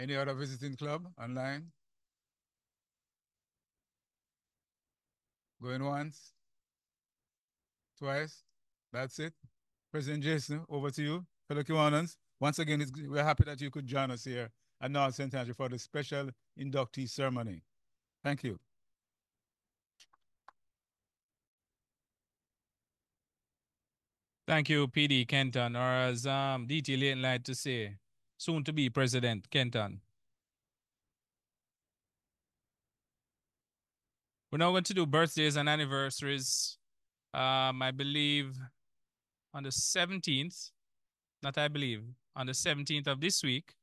Any other visiting club online? Going once? Twice? That's it. President Jason, over to you. Fellow Kiwanans, once again, we're happy that you could join us here at North St. Andrew for the special inductee ceremony. Thank you. Thank you, PD Kenton, or as DT Layton like to say, soon to be President Kenton. We're now going to do birthdays and anniversaries. I believe on the 17th, not I believe, on the 17th of this week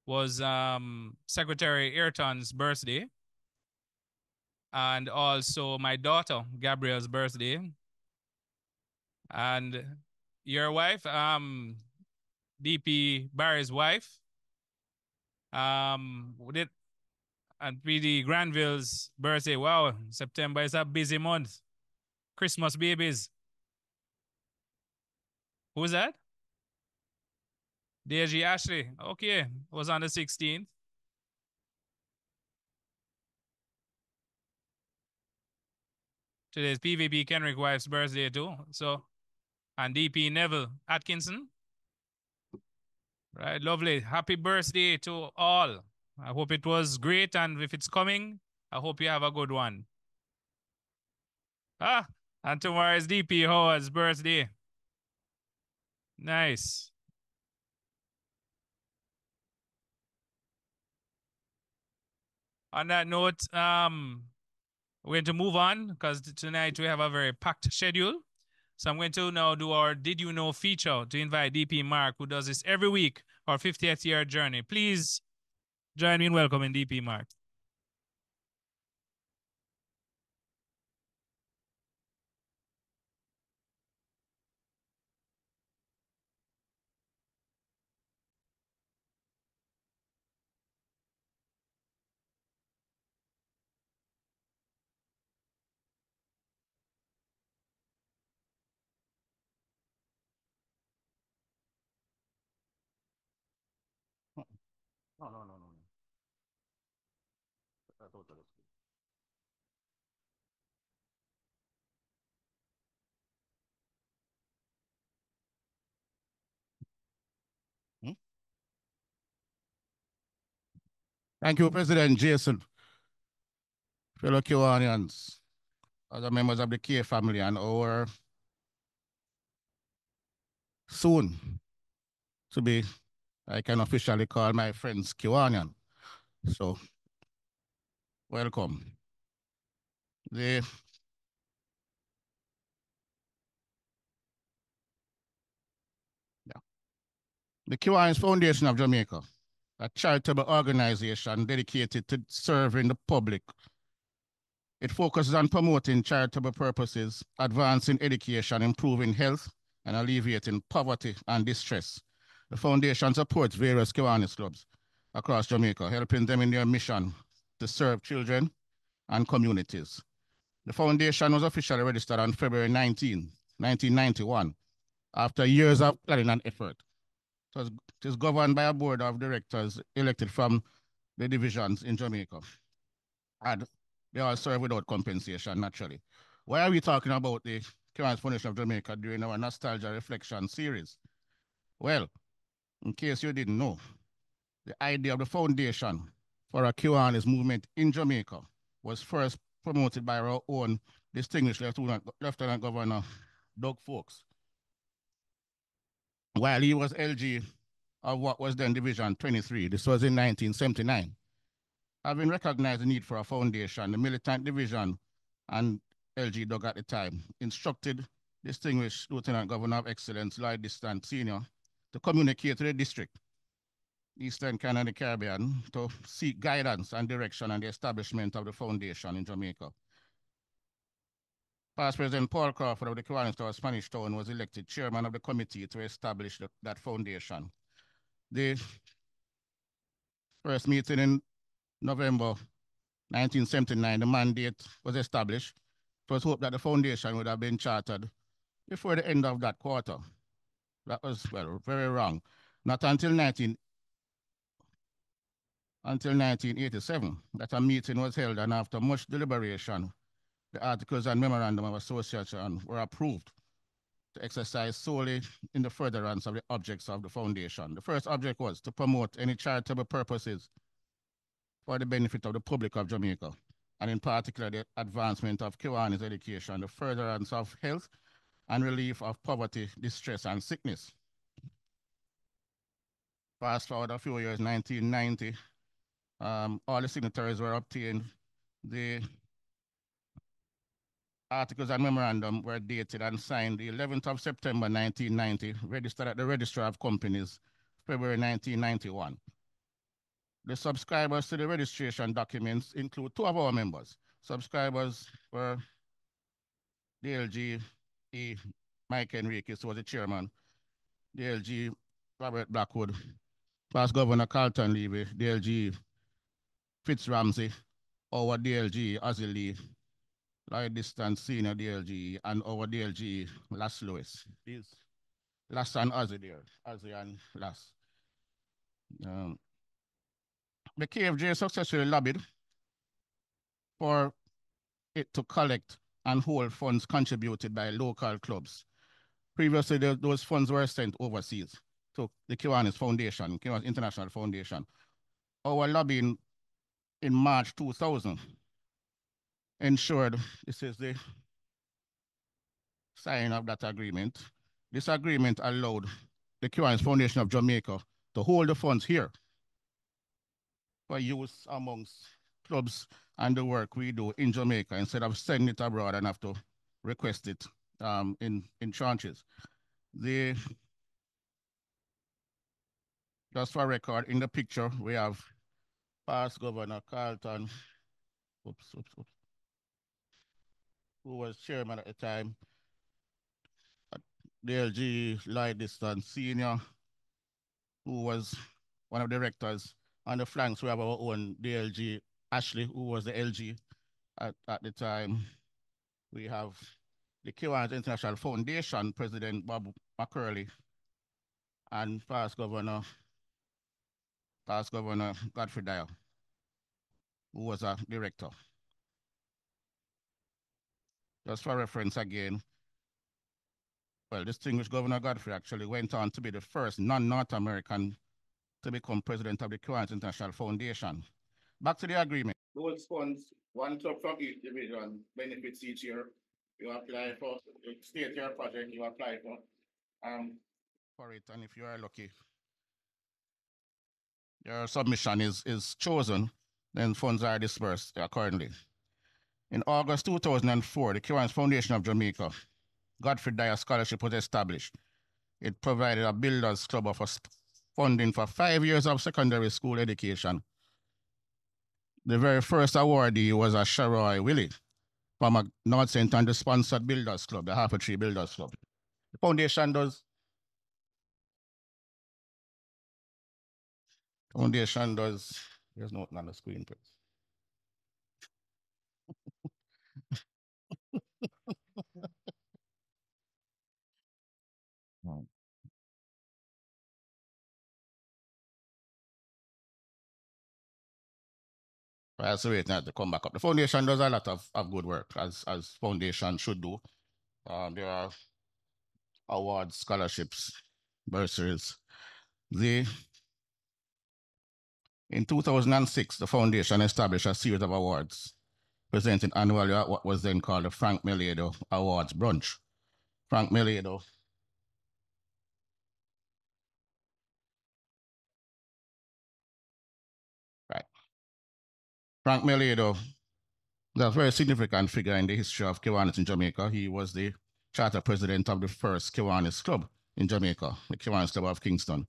was Secretary Ayrton's birthday. And also my daughter, Gabrielle's birthday. And your wife, DP Barry's wife, did and PD Granville's birthday. Wow, September is a busy month. Christmas babies. Who's that? Deji Ashley. Okay, was on the 16th. Today's PVP Kenrick wife's birthday too. So, and DP Neville Atkinson. Right, lovely. Happy birthday to all. I hope it was great, and if it's coming, I hope you have a good one. Ah, and tomorrow is DP Howard's birthday. Nice. On that note, we're going to move on because tonight we have a very packed schedule. So I'm going to now do our Did You Know feature to invite DP Mark, who does this every week, our 50th year journey. Please join me in welcoming DP Mark. No, no, no, no. Totally. Hmm? Thank you, President Jason. Fellow Kiwanians, other members of the K family, and our soon to be, I can officially call my friends Kiwanian. So, welcome. The The Kiwanis Foundation of Jamaica, a charitable organization dedicated to serving the public. It focuses on promoting charitable purposes, advancing education, improving health, and alleviating poverty and distress. The foundation supports various Kiwanis clubs across Jamaica, helping them in their mission to serve children and communities. The foundation was officially registered on February 19, 1991, after years of planning and effort. It is governed by a board of directors elected from the divisions in Jamaica. And they all serve without compensation, naturally. Why are we talking about the Kiwanis Foundation of Jamaica during our Nostalgia Reflection series? Well, in case you didn't know, the idea of the foundation for a Kiwanis movement in Jamaica was first promoted by our own distinguished Lieutenant Governor Doug Fawkes, while he was LG of what was then Division 23. This was in 1979. Having recognized the need for a foundation, the militant division and LG Doug at the time instructed distinguished Lieutenant Governor of Excellence Lloyd Distant Sr. to communicate to the district, Eastern Canada and the Caribbean, to seek guidance and direction on the establishment of the foundation in Jamaica. Past President Paul Crawford of the Kiwanis Town, Spanish Town, was elected chairman of the committee to establish that foundation. The first meeting in November 1979, the mandate was established. It was hoped that the foundation would have been chartered before the end of that quarter. That was, well, very wrong. Not until until 1987 that a meeting was held, and after much deliberation, the articles and memorandum of association were approved to exercise solely in the furtherance of the objects of the foundation. The first object was to promote any charitable purposes for the benefit of the public of Jamaica, and in particular the advancement of Kiwanis education, the furtherance of health, and relief of poverty, distress, and sickness. Fast forward a few years, 1990, all the signatories were obtained. The articles and memorandum were dated and signed the 11th of September 1990, registered at the Registrar of Companies, February 1991. The subscribers to the registration documents include two of our members. Subscribers were DLG E. Mike Enriquez, who was the chairman, DLG Robert Blackwood, past Governor Carlton Levy, DLG Fitz Ramsey, our DLG Ozzy Lee, Lloyd Distance Senior DLG, and our DLG Las Lewis. These Las and Ozzy there, Ozzy and Las. The KFJ successfully lobbied for it to collect and hold funds contributed by local clubs. Previously, those funds were sent overseas to the Kiwanis Foundation, Kiwanis International Foundation. Our lobbying in March 2000 ensured, this is the sign of that agreement. This agreement allowed the Kiwanis Foundation of Jamaica to hold the funds here for use amongst clubs and the work we do in Jamaica instead of sending it abroad and have to request it in tranches. Just for record, in the picture, we have past Governor Carlton, who was chairman at the time, DLG Lloyd Distance Senior, who was one of the directors. On the flanks, we have our own DLG Ashley, who was the LG at the time. We have the Kiwanis International Foundation President Bob McCurley, and past Governor Godfrey Dyer, who was a director. Just for reference again, well, distinguished Governor Godfrey actually went on to be the first non-North American to become president of the Kiwanis International Foundation. Back to the agreement. Those funds, one club from each division benefits each year. You apply for, you state your project, you apply for it, and if you are lucky, your submission is chosen, then funds are dispersed accordingly. In August 2004, the Kiwanis Foundation of Jamaica, Godfrey Dyer Scholarship was established. It provided a builders club of funding for 5 years of secondary school education. The very first awardee was a Sharoy Willie from a North St. Andrew sponsored builders club, the Half a Tree Builders Club. The foundation does there's nothing on the screen, please. I was waiting to come back up. The foundation does a lot of good work, as foundation should do. There are awards, scholarships, bursaries. In 2006, the foundation established a series of awards, presented annually at what was then called the Frank Meliedo Awards Brunch. Frank Meliedo Frank Meliedo is a very significant figure in the history of Kiwanis in Jamaica. He was the charter president of the first Kiwanis club in Jamaica, the Kiwanis Club of Kingston.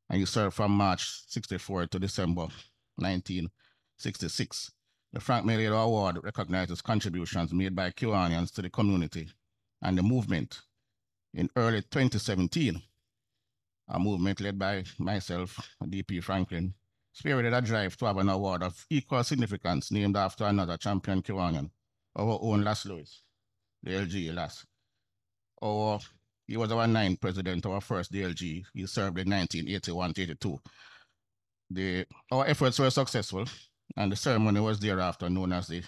And he served from March 64 to December 1966. The Frank Meliedo Award recognizes contributions made by Kiwanians to the community and the movement. In early 2017, a movement led by myself, DP Franklin, spearheaded a drive to have an award of equal significance named after another champion Kiwanian, our own Las Lewis, the LG Las. He was our ninth president, our first DLG. He served in 1981-82. Our efforts were successful, and the ceremony was thereafter known as the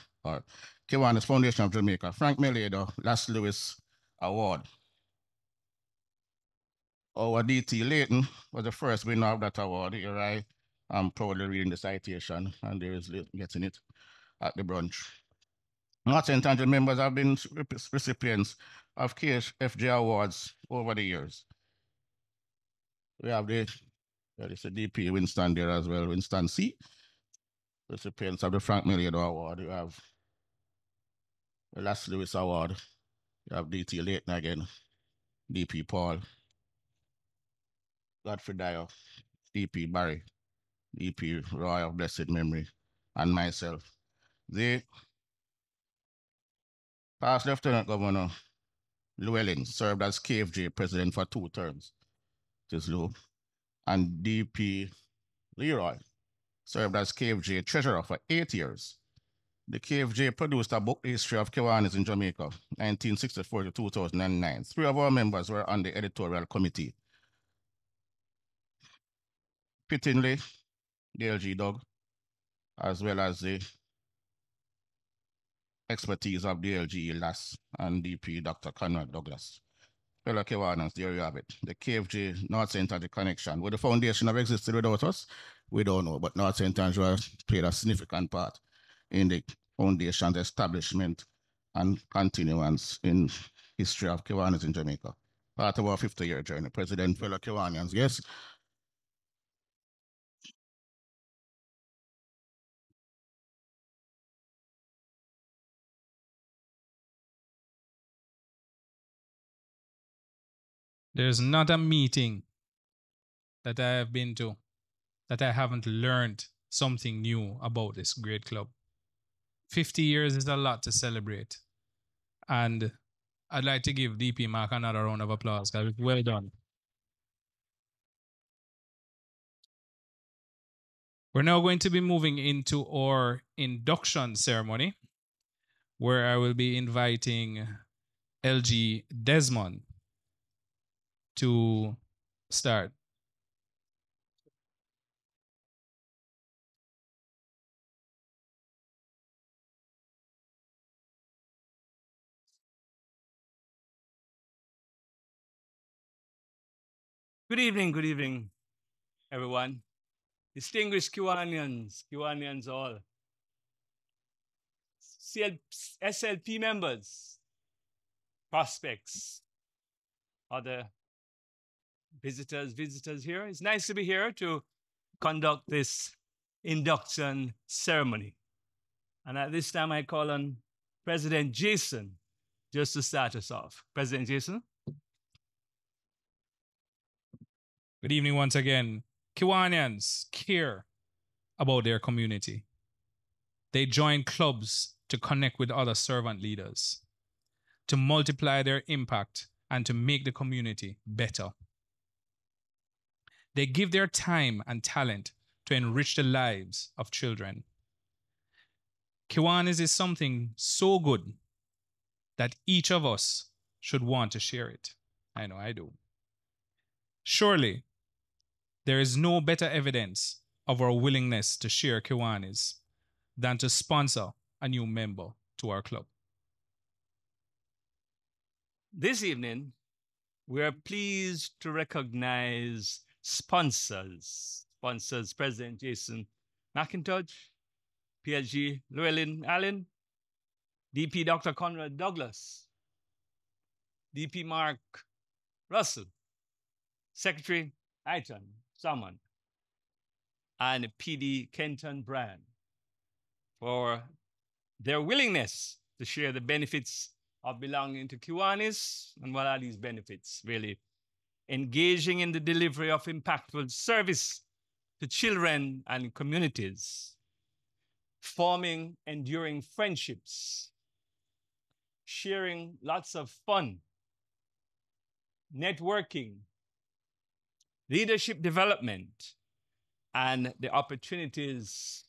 Kiwanis Foundation of Jamaica Frank Melado Las Lewis Award. Our DT Layton was the first winner of that award. Here I am proudly reading the citation, and there is getting it at the brunch. North St. Andrew members have been recipients of KFJ awards over the years. We have there is a DP Winston there as well, Winston C. Recipients of the Frank Melado Award. You have the Las Lewis Award. You have DT Layton again, DP Paul, Godfrey Dyer, DP Barry, DP Roy of Blessed Memory, and myself. The past Lieutenant Governor Llewellyn served as KFJ president for 2 terms, and DP Leroy served as KFJ treasurer for 8 years. The KFJ produced a book, History of Kiwanis in Jamaica, 1964 to 2009. 3 of our members were on the editorial committee. Fittingly, DLG Doug, as well as the expertise of DLG Lass and DP Dr. Conrad Douglas. Fellow Kiwanis, there you have it. The KFJ North St. Andrew connection. Would the foundation have existed without us? We don't know, but North St. Andrew played a significant part in the foundation's establishment and continuance in history of Kiwanis in Jamaica. Part of our 50-year journey. President, fellow Kiwanians, yes? There's not a meeting that I have been to that I haven't learned something new about this great club. 50 years is a lot to celebrate. And I'd like to give DP Mark another round of applause because it's well done. We're now going to be moving into our induction ceremony, where I will be inviting LG Desmond to start. Good evening, everyone. Distinguished Kiwanians all. SLP members, prospects, other visitors here. It's nice to be here to conduct this induction ceremony. And at this time, I call on President Jason just to start us off. President Jason. Good evening once again. Kiwanians care about their community. They join clubs to connect with other servant leaders, to multiply their impact and to make the community better. They give their time and talent to enrich the lives of children. Kiwanis is something so good that each of us should want to share it. I know I do. Surely, there is no better evidence of our willingness to share Kiwanis than to sponsor a new member to our club. This evening, we are pleased to recognize sponsors. President Jason McIntosh, PLG Llewellyn Allen, DP Dr. Conrad Douglas, DP Mark Russell, Secretary Aiton Salmon, and PD Kenton Brand for their willingness to share the benefits of belonging to Kiwanis. And what are these benefits? Really, engaging in the delivery of impactful service to children and communities, forming enduring friendships, sharing lots of fun, networking, leadership development, and the opportunities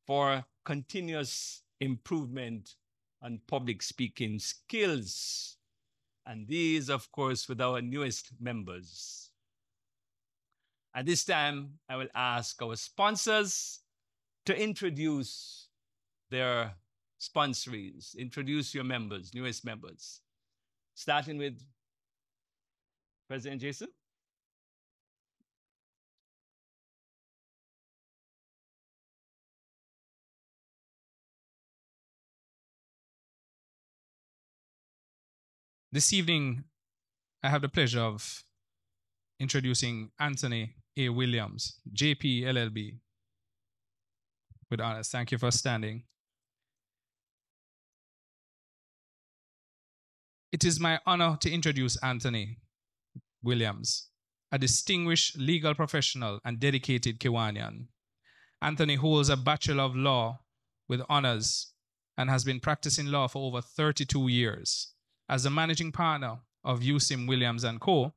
for continuous improvement on public speaking skills. And these, of course, with our newest members. At this time, I will ask our sponsors to introduce their sponsorees, introduce your members, newest members. Starting with President Jason. This evening, I have the pleasure of introducing Anthony A. Williams, JP LLB. With honors, thank you for standing. It is my honor to introduce Anthony Williams, a distinguished legal professional and dedicated Kiwanian. Anthony holds a Bachelor of Law with honors and has been practicing law for over 32 years. As the managing partner of USIM Williams & Co.,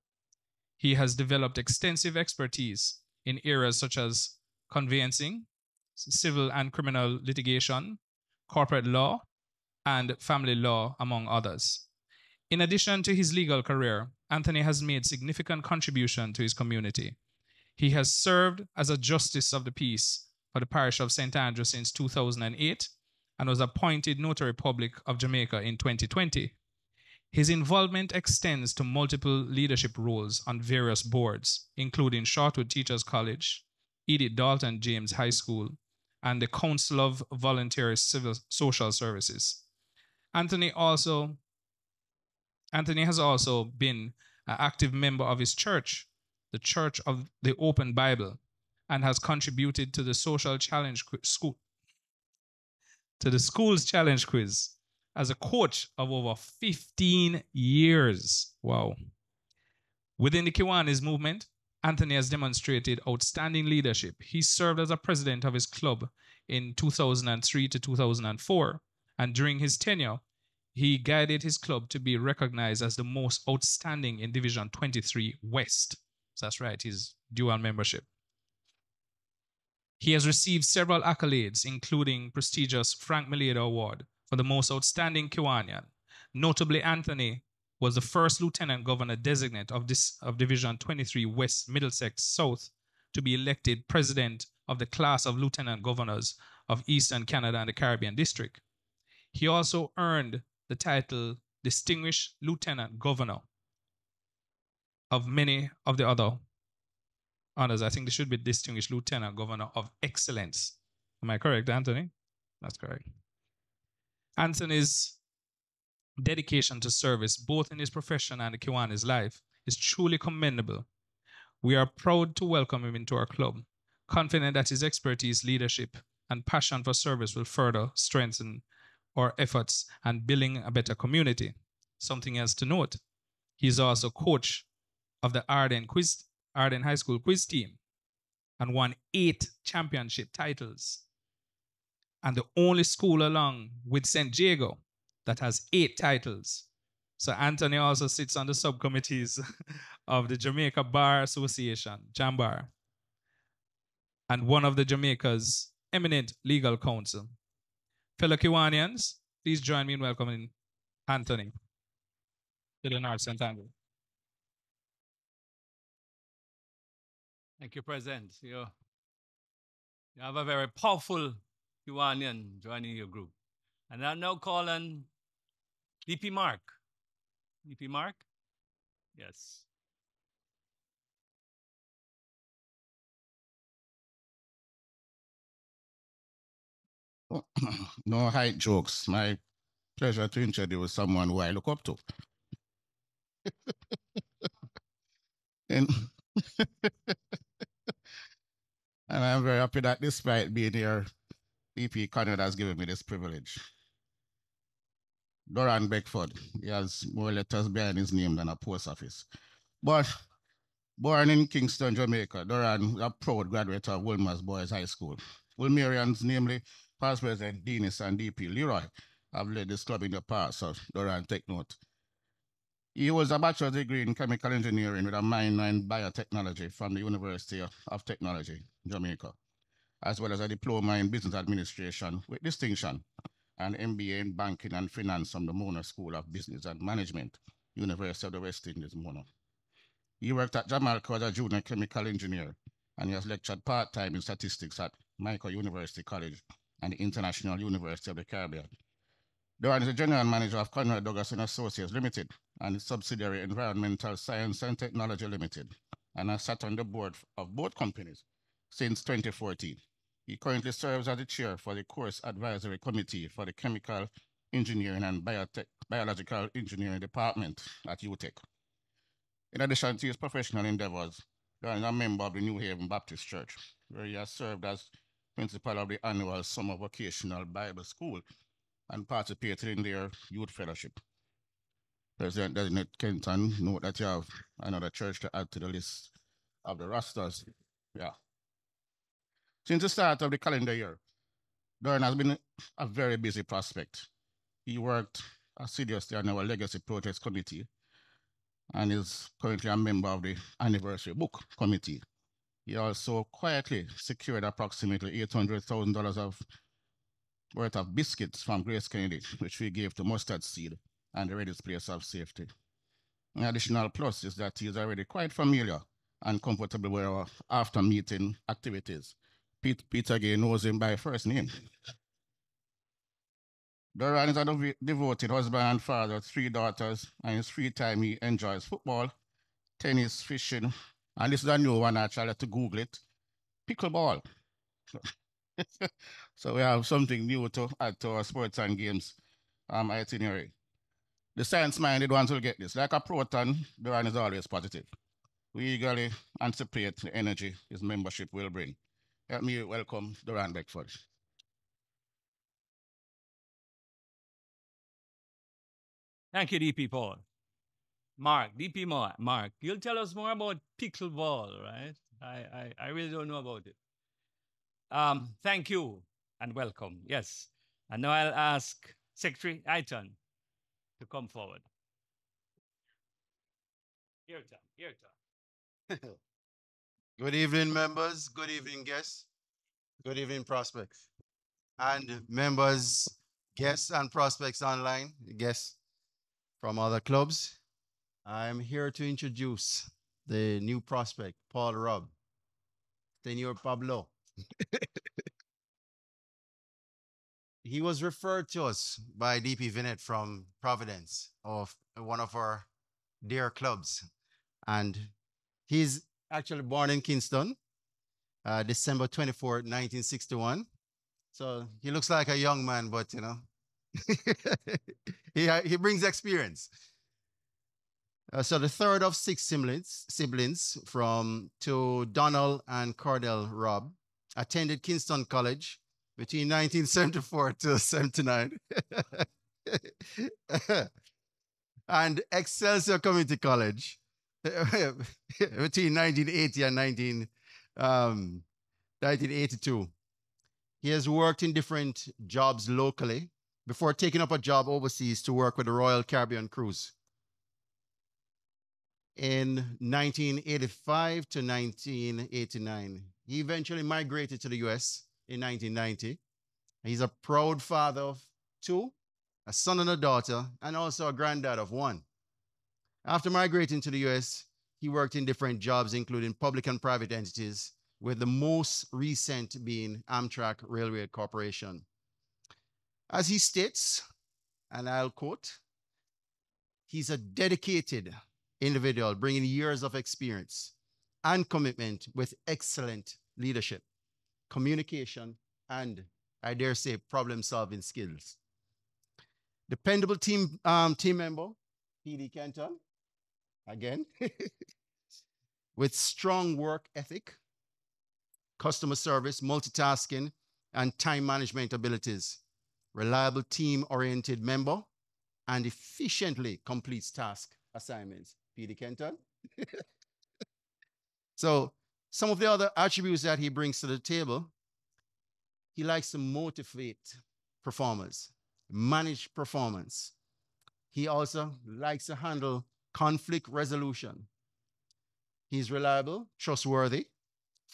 he has developed extensive expertise in areas such as conveyancing, civil and criminal litigation, corporate law, and family law, among others. In addition to his legal career, Anthony has made significant contribution to his community. He has served as a Justice of the Peace for the parish of St. Andrew since 2008 and was appointed Notary Public of Jamaica in 2020. His involvement extends to multiple leadership roles on various boards, including Shortwood Teachers College, Edith Dalton James High School, and the Council of Voluntary Civil Social Services. Anthony has also been an active member of his church, the Church of the Open Bible, and has contributed to the Social Challenge School, to the School's Challenge Quiz as a coach of over 15 years. Wow. Within the Kiwanis movement, Anthony has demonstrated outstanding leadership. He served as a president of his club in 2003 to 2004, and during his tenure, he guided his club to be recognized as the most outstanding in Division 23 West. So that's right, his dual membership. He has received several accolades, including prestigious Frank Mileda Award for the most outstanding Kiwanian. Notably, Anthony was the first Lieutenant Governor designate of Division 23 West Middlesex South to be elected president of the class of Lieutenant Governors of Eastern Canada and the Caribbean District. He also earned the title Distinguished Lieutenant Governor of many of the other honors. I think there should be Distinguished Lieutenant Governor of Excellence. Am I correct, Anthony? That's correct. Anthony's dedication to service, both in his profession and in Kiwani's life, is truly commendable. We are proud to welcome him into our club, confident that his expertise, leadership, and passion for service will further strengthen our efforts and building a better community. Something else to note, he is also coach of the Arden High School quiz team and won 8 championship titles, and the only school along with St. Diego that has 8 titles. So Anthony also sits on the subcommittees of the Jamaica Bar Association, JAMBAR, and one of the Jamaica's eminent legal counsel. Fellow Kiwanians, please join me in welcoming Anthony to the North St. Andrew. Thank you, President. You have a very powerful Kiwanian joining your group. And I'm now calling DP Mark. DP Mark? Yes. No height jokes. My pleasure to introduce someone who I look up to. and, and I'm very happy that despite being here, DP Canada has given me this privilege. Doran Beckford. He has more letters behind his name than a post office. But born in Kingston, Jamaica, Doran was a proud graduate of Wilmer's Boys High School. Wilmerians, namely past President Denis and DP Leroy, have led this club in the past, so Doran, take note. He was a bachelor's degree in chemical engineering with a minor in biotechnology from the University of Technology, Jamaica, as well as a diploma in business administration with distinction, and MBA in banking and finance from the Mona School of Business and Management, University of the West Indies, Mona. He worked at Jamaica as a junior chemical engineer and he has lectured part-time in statistics at Michael University College and the International University of the Caribbean. Duran is the general manager of Conrad Douglas and Associates Limited and its subsidiary Environmental Science and Technology Limited, and has sat on the board of both companies since 2014. He currently serves as the chair for the course advisory committee for the Chemical Engineering and Biological Engineering Department at UTEC. In addition to his professional endeavors, Duran is a member of the New Haven Baptist Church, where he has served as principal of the annual Summer Vocational Bible School and participated in their youth fellowship. President Designate Kenton, note that you have another church to add to the list of the rosters. Yeah. Since the start of the calendar year, Duran has been a very busy prospect. He worked assiduously on our Legacy Projects Committee and is currently a member of the Anniversary Book Committee. He also quietly secured approximately $800,000 worth of biscuits from Grace Kennedy, which we gave to Mustard Seed and the Ready's Place of Safety. An additional plus is that he is already quite familiar and comfortable with our after-meeting activities. Peter again knows him by first name. Duran is a devoted husband and father of 3 daughters, and in his free time he enjoys football, tennis, fishing, and this is a new one actually, I had to Google it, pickleball. So we have something new to add to our sports and games itinerary. The science-minded ones will get this. Like a proton, Duran is always positive. We eagerly anticipate the energy his membership will bring. Help me welcome Duran Beckford. Thank you, DP Paul. Mark, DP Mark, you'll tell us more about pickleball, right? I really don't know about it. Thank you and welcome. Yes. And now I'll ask Secretary Aiton to come forward. Your turn. Good evening, members. Good evening, guests. Good evening, prospects. And members, guests, and prospects online, guests from other clubs. I'm here to introduce the new prospect, Paul Robb, Senor Pablo. He was referred to us by DP Vinette from Providence, of one of our dear clubs. And he's actually born in Kingston, December 24th, 1961. So he looks like a young man, but you know, he brings experience. So the third of 6 siblings from to Donald and Cordell Robb attended Kingston College between 1974 to 79. And Excelsior Community College between 1980 and 1982. He has worked in different jobs locally before taking up a job overseas to work with the Royal Caribbean Cruise. In 1985 to 1989, he eventually migrated to the US in 1990. He's a proud father of 2, a son and a daughter, and also a granddad of 1. After migrating to the US, he worked in different jobs, including public and private entities, with the most recent being Amtrak Railway Corporation. As he states, and I'll quote, he's a dedicated individual bringing years of experience and commitment with excellent leadership, communication, and, I dare say, problem-solving skills. Dependable team member, P.D. Kenton, again, with strong work ethic, customer service, multitasking, and time management abilities, reliable team-oriented member, and efficiently completes task assignments. P.D. Kenton. So some of the other attributes that he brings to the table, he likes to motivate performers, manage performance. He also likes to handle conflict resolution. He's reliable, trustworthy,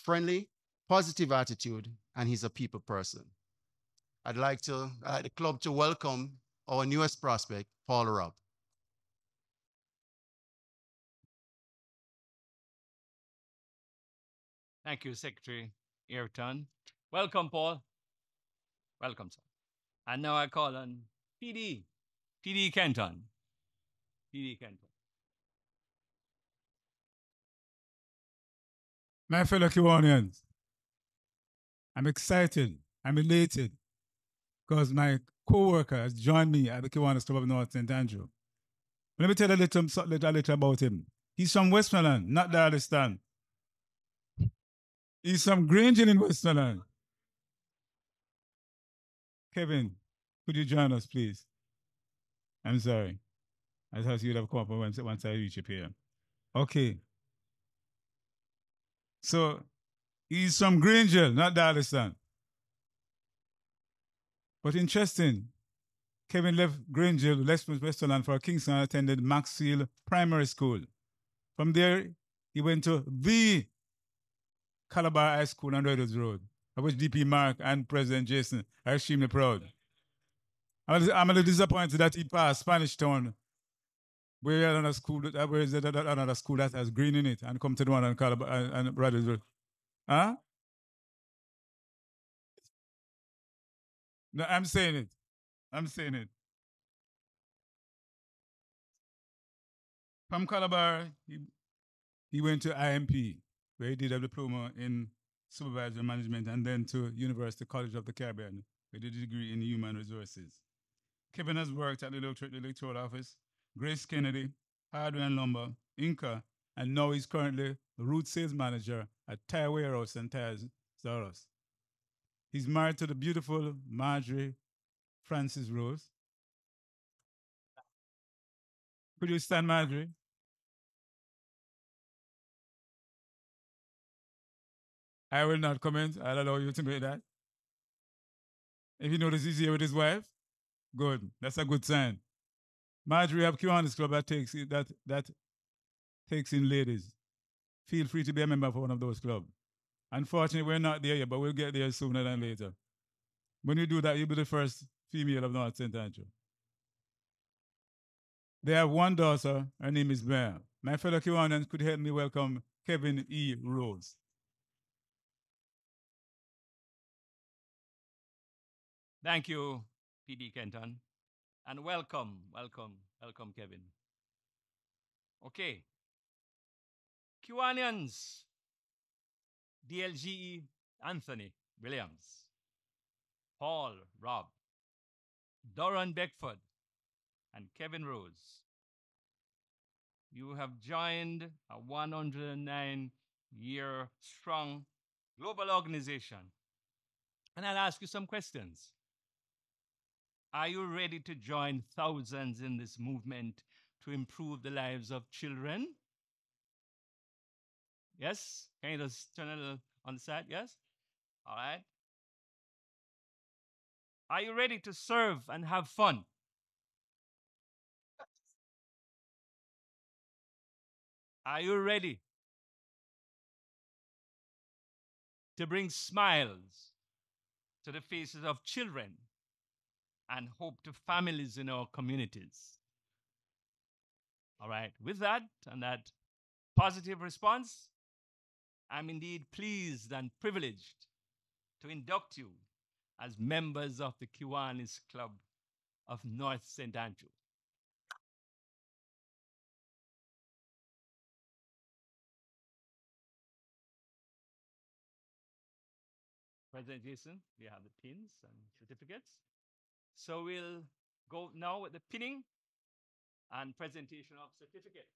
friendly, positive attitude, and he's a people person. I'd like the club to welcome our newest prospect, Paul Robb. Thank you, Secretary Ayrton. Welcome, Paul. Welcome, sir. And now I call on PD Kenton. PD Kenton. My fellow Kiwanians, I'm excited, I'm elated, because my co-worker has joined me at the Kiwanis Club of North St. Andrew. Let me tell you a little about him. He's from Westmoreland, not Darlistan. He's from Grange in Westmoreland. Kevin, could you join us, please? I'm sorry. I thought you'd have come up once I reach up here. Okay. So he's from Granger, not Darlistan. But interesting, Kevin left Granger, Westmoreland for Kingston and attended Maxfield Primary School. From there, he went to the Calabar High School on Redwoods Road, of which DP Mark and President Jason are extremely proud. I'm a little disappointed that he passed Spanish Town, where another school that has green in it, and come to the one on Calabar and Redwoods Road. Huh? No, I'm saying it. I'm saying it. From Calabar, he went to IMP, where he did a diploma in supervisory management, and then to University College of the Caribbean, where he did a degree in human resources. Kevin has worked at the electoral office, Grace Kennedy, Hardware and Lumber, Inca, and now he's currently the route sales manager at Tire Warehouse and Tires Zaros. He's married to the beautiful Marjorie Francis Rose. Could you stand, Marjorie? I will not comment. I'll allow you to make that. If you notice he's here with his wife, good. That's a good sign. Marjorie, have Kiwanis Club that takes in ladies. Feel free to be a member for one of those clubs. Unfortunately, we're not there yet, but we'll get there sooner than later. When you do that, you'll be the first female of North St. Andrew. They have one daughter. Her name is Bear. My fellow Kiwanians could help me welcome Kevin E. Rose. Thank you, PD Kenton. And welcome, Kevin. Okay. Kiwanians, DLGE Anthony Williams, Paul Robb, Doran Beckford, and Kevin Rose. You have joined a 109-year strong global organization. And I'll ask you some questions. Are you ready to join thousands in this movement to improve the lives of children? Yes? Can you just turn a little on the side? Yes? All right. Are you ready to serve and have fun? Are you ready to bring smiles to the faces of children and hope to families in our communities? All right. With that and that positive response, I'm indeed pleased and privileged to induct you as members of the Kiwanis Club of North St. Andrew. President Jason, we have the pins and certificates. So we'll go now with the pinning and presentation of certificates.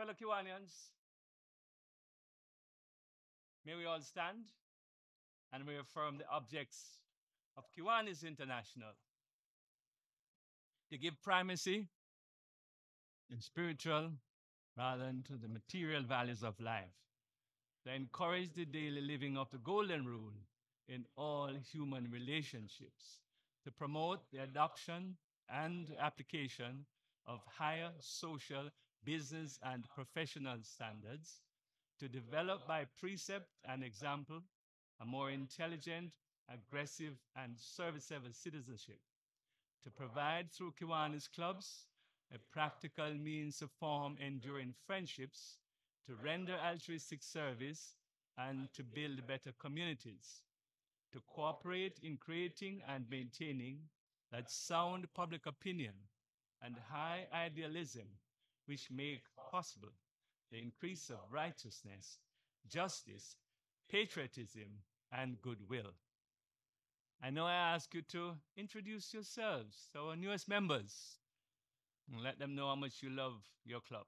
Fellow Kiwanians, may we all stand and reaffirm the objects of Kiwanis International to give primacy in spiritual rather than to the material values of life, to encourage the daily living of the golden rule in all human relationships, to promote the adoption and application of higher social, business, and professional standards, to develop by precept and example a more intelligent, aggressive, and serviceable citizenship, to provide through Kiwanis clubs a practical means to form enduring friendships, to render altruistic service, and to build better communities, to cooperate in creating and maintaining that sound public opinion and high idealism which make possible the increase of righteousness, justice, patriotism, and goodwill. I know I ask you to introduce yourselves to our newest members and let them know how much you love your club.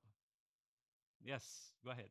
Yes, go ahead.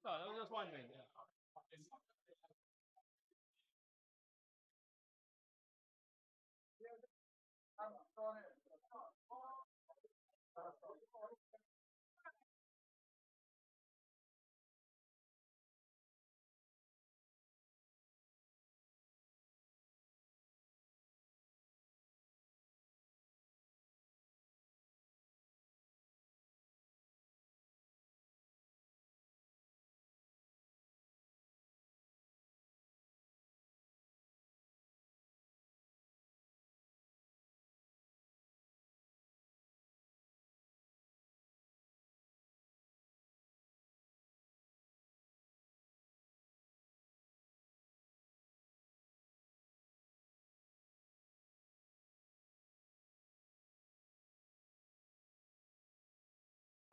No, I was just wondering. Yeah.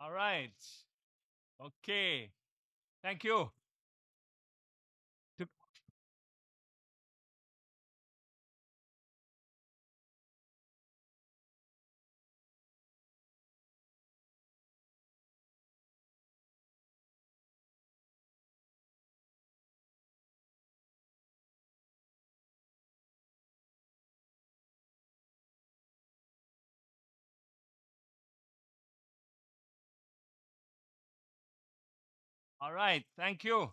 All right. Okay. Thank you. To- All right. Thank you.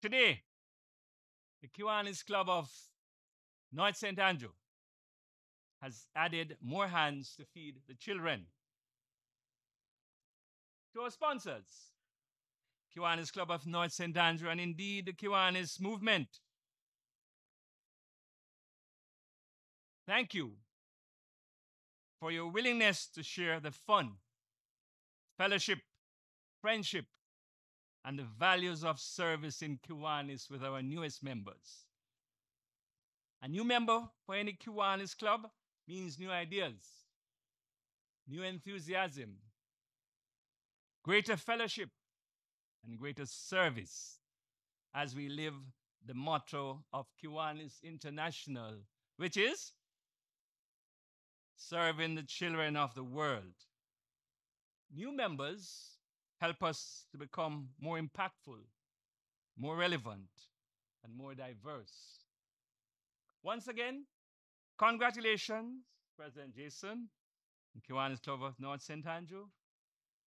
Today, the Kiwanis Club of North St. Andrew has added more hands to feed the children. To our sponsors, Kiwanis Club of North St. Andrew, and indeed the Kiwanis movement. Thank you for your willingness to share the fun, fellowship, friendship, and the values of service in Kiwanis with our newest members. A new member for any Kiwanis club means new ideas, new enthusiasm, greater fellowship, and greater service as we live the motto of Kiwanis International, which is serving the children of the world. New members help us to become more impactful, more relevant, and more diverse. Once again, congratulations, President Jason and Kiwanis Club of North St. Andrew,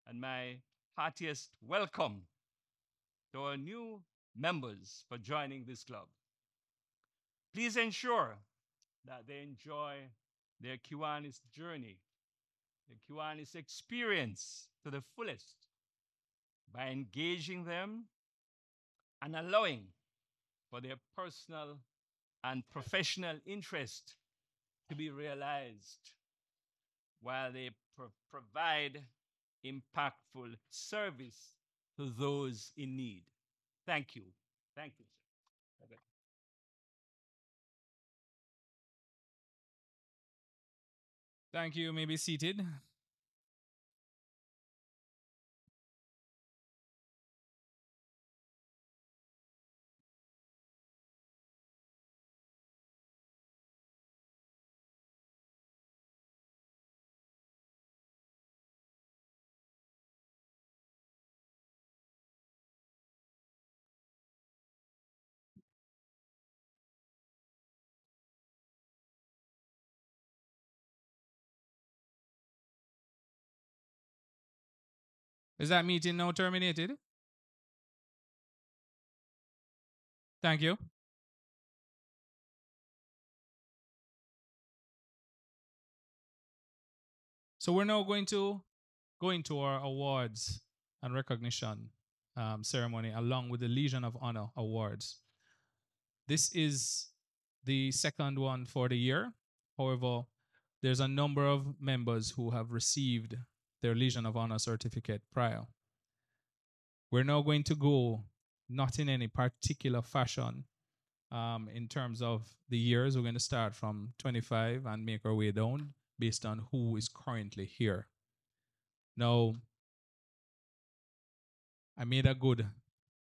and my heartiest welcome to our new members for joining this club. Please ensure that they enjoy their Kiwanis journey, the Kiwanis experience to the fullest by engaging them and allowing for their personal and professional interest to be realized while they provide impactful service to those in need. Thank you. Thank you, sir. Okay. Thank you. You may be seated. Is that meeting now terminated? Thank you. So we're now going to go into our awards and recognition ceremony along with the Legion of Honor Awards. This is the second one for the year. However, there's a number of members who have received their Legion of Honor certificate prior. We're now going to go not in any particular fashion in terms of the years. We're going to start from 25 and make our way down based on who is currently here. Now, I made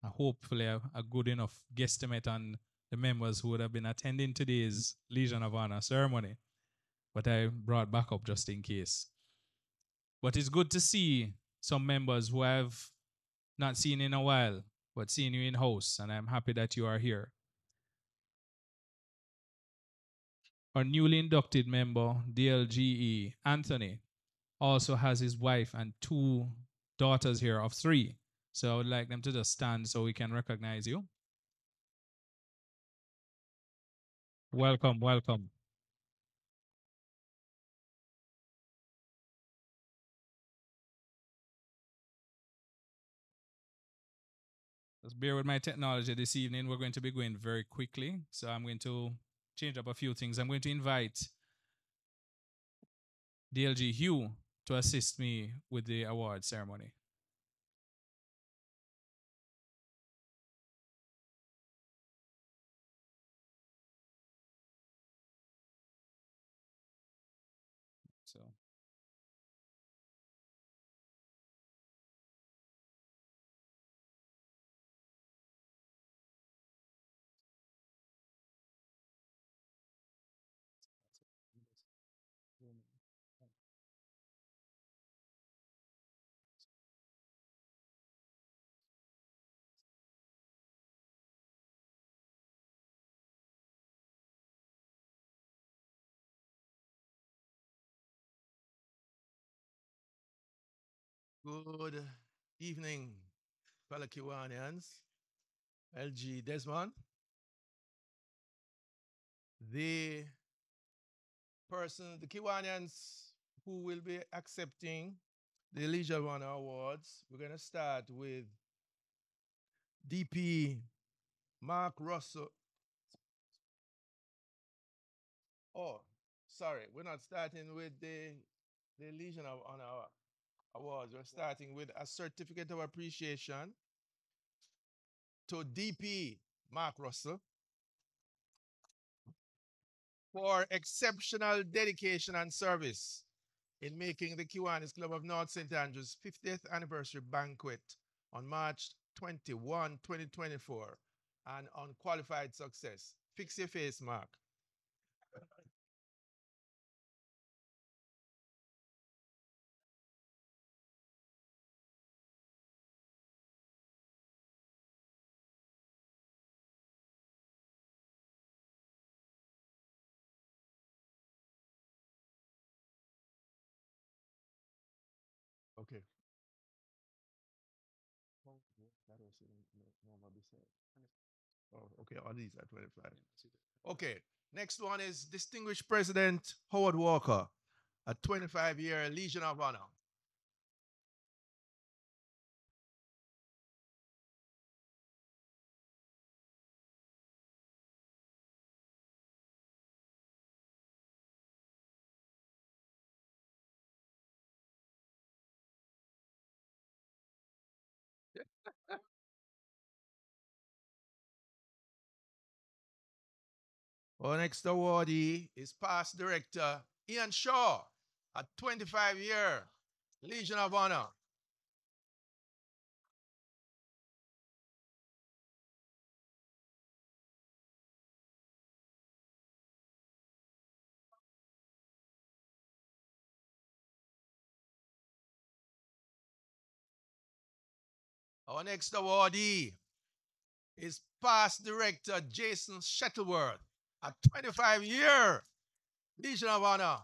hopefully a good enough guesstimate on the members who would have been attending today's Legion of Honor ceremony, but I brought back up just in case. But it's good to see some members who I've not seen in a while, but seeing you in house, and I'm happy that you are here. Our newly inducted member, DLGE Anthony, also has his wife and 2 daughters here of 3. So I would like them to just stand so we can recognize you. Welcome, welcome. Just bear with my technology this evening. We're going to be going very quickly. So I'm going to change up a few things. I'm going to invite DLG Hugh to assist me with the award ceremony. So Good evening, fellow Kiwanians. LG Desmond. The Kiwanians who will be accepting the Legion of Honor Awards, we're going to start with DP Mark Russell. Oh, sorry, we're not starting with the Legion of Honor awards. We're starting with a certificate of appreciation to DP Mark Russell for exceptional dedication and service in making the Kiwanis Club of North St. Andrews 50th anniversary banquet on March 21, 2024, an unqualified success. Fix your face, Mark. Okay. Oh, okay, all these are 25. Okay, next one is Distinguished President Howard Walker, a 25-year Legion of Honor. Our next awardee is past director Ian Shaw, a 25-year Legion of Honor. Our next awardee is past director Jason Shuttleworth, a 25-year Legion of Honor.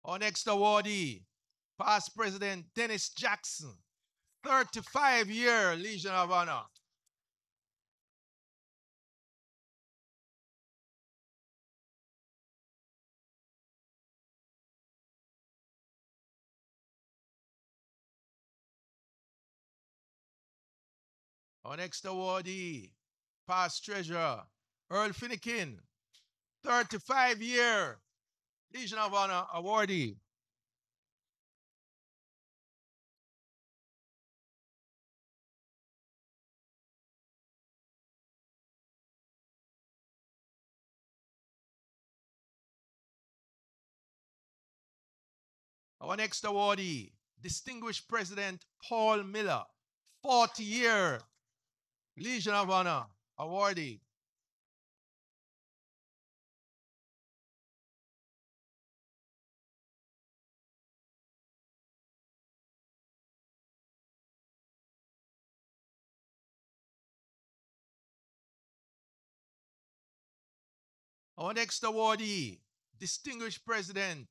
Our next awardee, past President Dennis Jackson, 35-year Legion of Honor. Our next awardee, past treasurer Earl Finnekin, 35-year Legion of Honor awardee. Our next awardee, Distinguished President Paul Miller, 40-year Legion of Honor awardee. Our next awardee, Distinguished President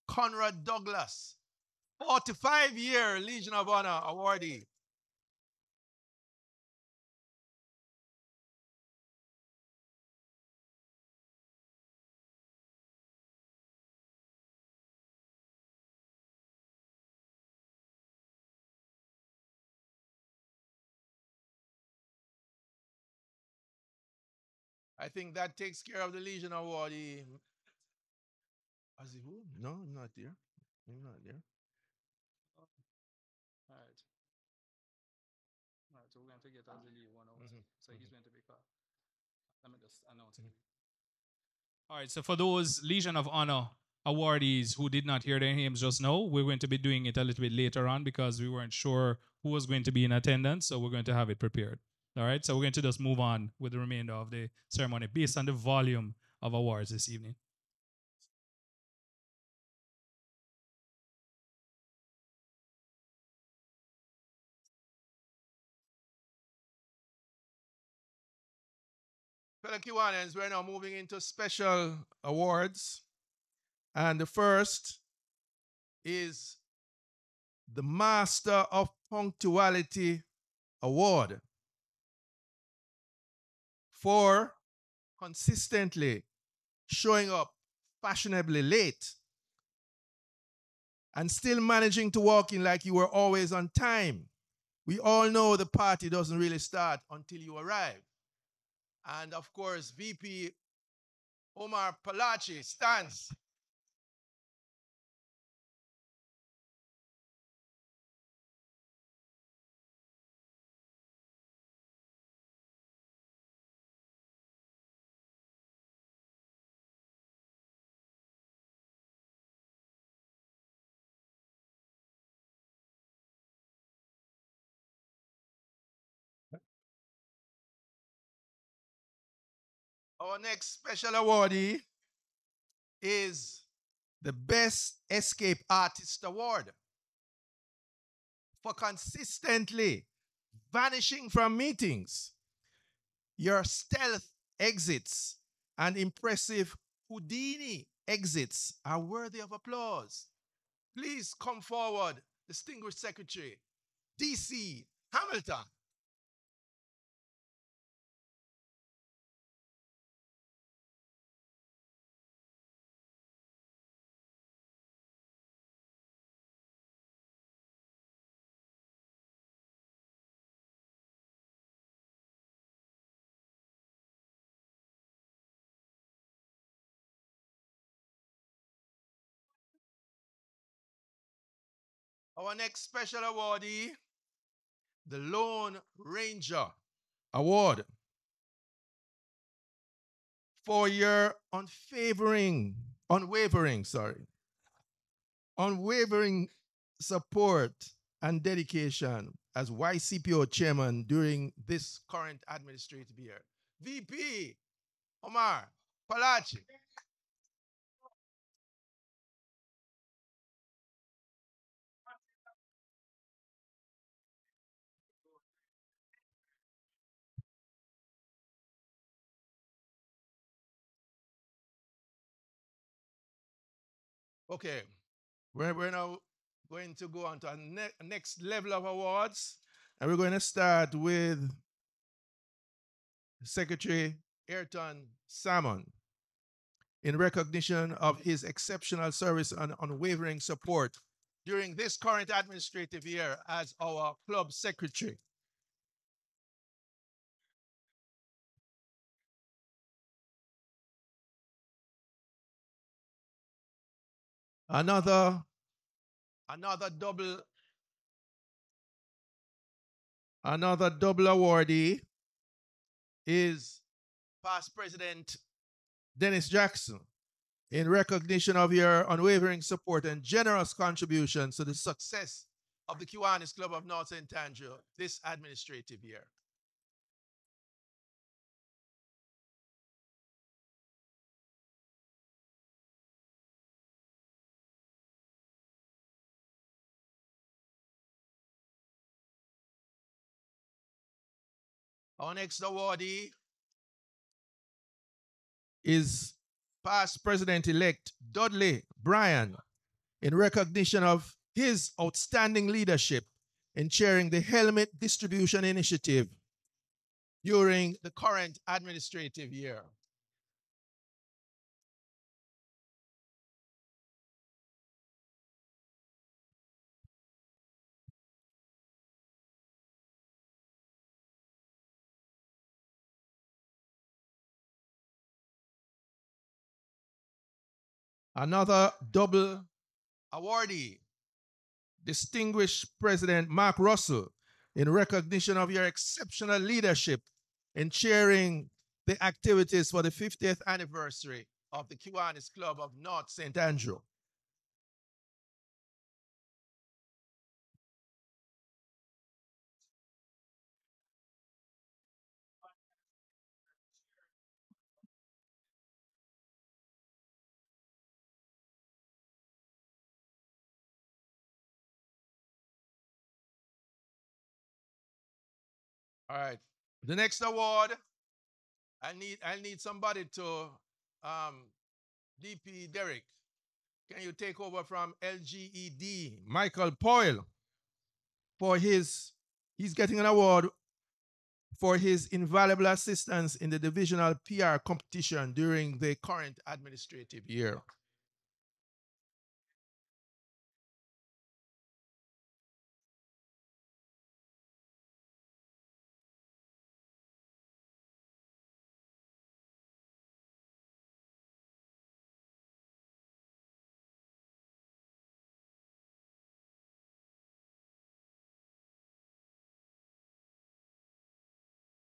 Conrad Douglas, 45-year Legion of Honor awardee. I think that takes care of the Legion awardee. As who? No, I'm not there. I'm not there. All right. All right, so we're going to get Azali one out. So he's going to be called. Let me just announce it. All right, so for those Legion of Honor awardees who did not hear their names just now, we're going to be doing it a little bit later on because we weren't sure who was going to be in attendance, so we're going to have it prepared. All right, so we're going to just move on with the remainder of the ceremony based on the volume of awards this evening. Fellow Kiwanis, we're now moving into special awards. And the first is the Master of Punctuality award for consistently showing up fashionably late and still managing to walk in like you were always on time. We all know the party doesn't really start until you arrive. And of course, VP Omar Palachi stands. Our next special awardee is the Best Escape Artist Award for consistently vanishing from meetings. Your stealth exits and impressive Houdini exits are worthy of applause. Please come forward, Distinguished Secretary DC Hamilton. Our next special awardee, the Lone Ranger Award for your unwavering support and dedication as YCPO chairman during this current administrative year. VP Omar Palachi. Okay, we're now going to go on to our next level of awards, and we're going to start with Secretary Ayrton Salmon in recognition of his exceptional service and unwavering support during this current administrative year as our club secretary. Another double awardee is past President Dennis Jackson in recognition of your unwavering support and generous contributions to the success of the Kiwanis Club of North St. Andrew this administrative year. Our next awardee is past President-elect Dudley Bryan in recognition of his outstanding leadership in chairing the helmet distribution initiative during the current administrative year. Another double awardee, distinguished President Mark Russell, in recognition of your exceptional leadership in chairing the activities for the 50th anniversary of the Kiwanis Club of North St. Andrew. All right. The next award, I need somebody to DP Derek. Can you take over from LGED Michael Poyle for his He's getting an award for his invaluable assistance in the divisional PR competition during the current administrative year.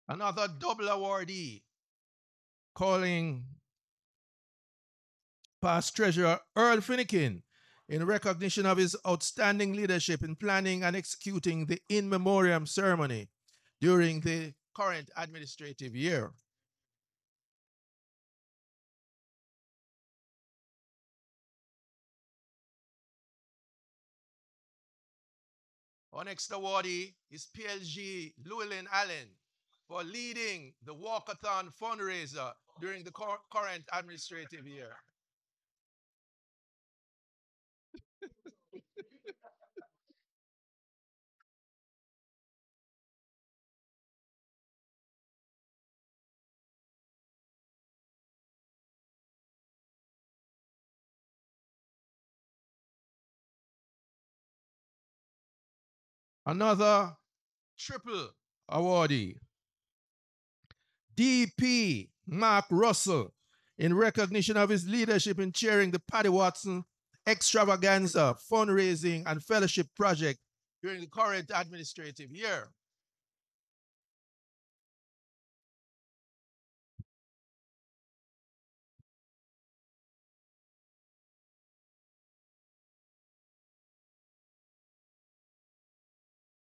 Another double awardee, calling past treasurer Earl Finnegan in recognition of his outstanding leadership in planning and executing the in memoriam ceremony during the current administrative year. Our next awardee is PLG Llewellyn Allen for leading the Walkathon fundraiser during the current administrative year. Another triple awardee, DP Mark Russell, in recognition of his leadership in chairing the Paddy Watson Extravaganza fundraising and fellowship project during the current administrative year.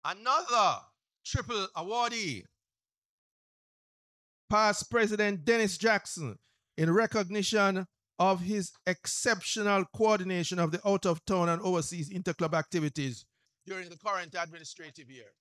Another triple awardee, past President Dennis Jackson, in recognition of his exceptional coordination of the out-of-town and overseas interclub activities during the current administrative year.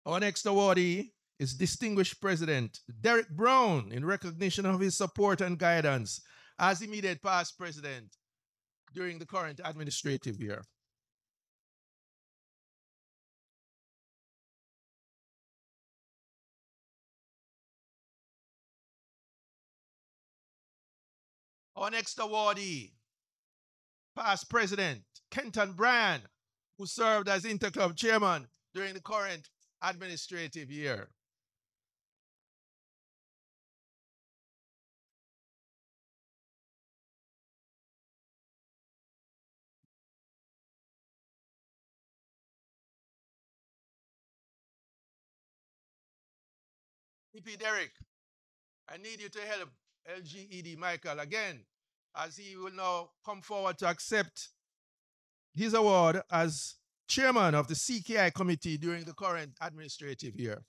Our next awardee is Distinguished President Derek Brown, in recognition of his support and guidance as immediate past president during the current administrative year. Our next awardee, past President Kenton Bryan, who served as Interclub chairman during the current administrative year. EP Derek, I need you to help LGED Michael again, as he will now come forward to accept his award as chairman of the CKI committee during the current administrative year.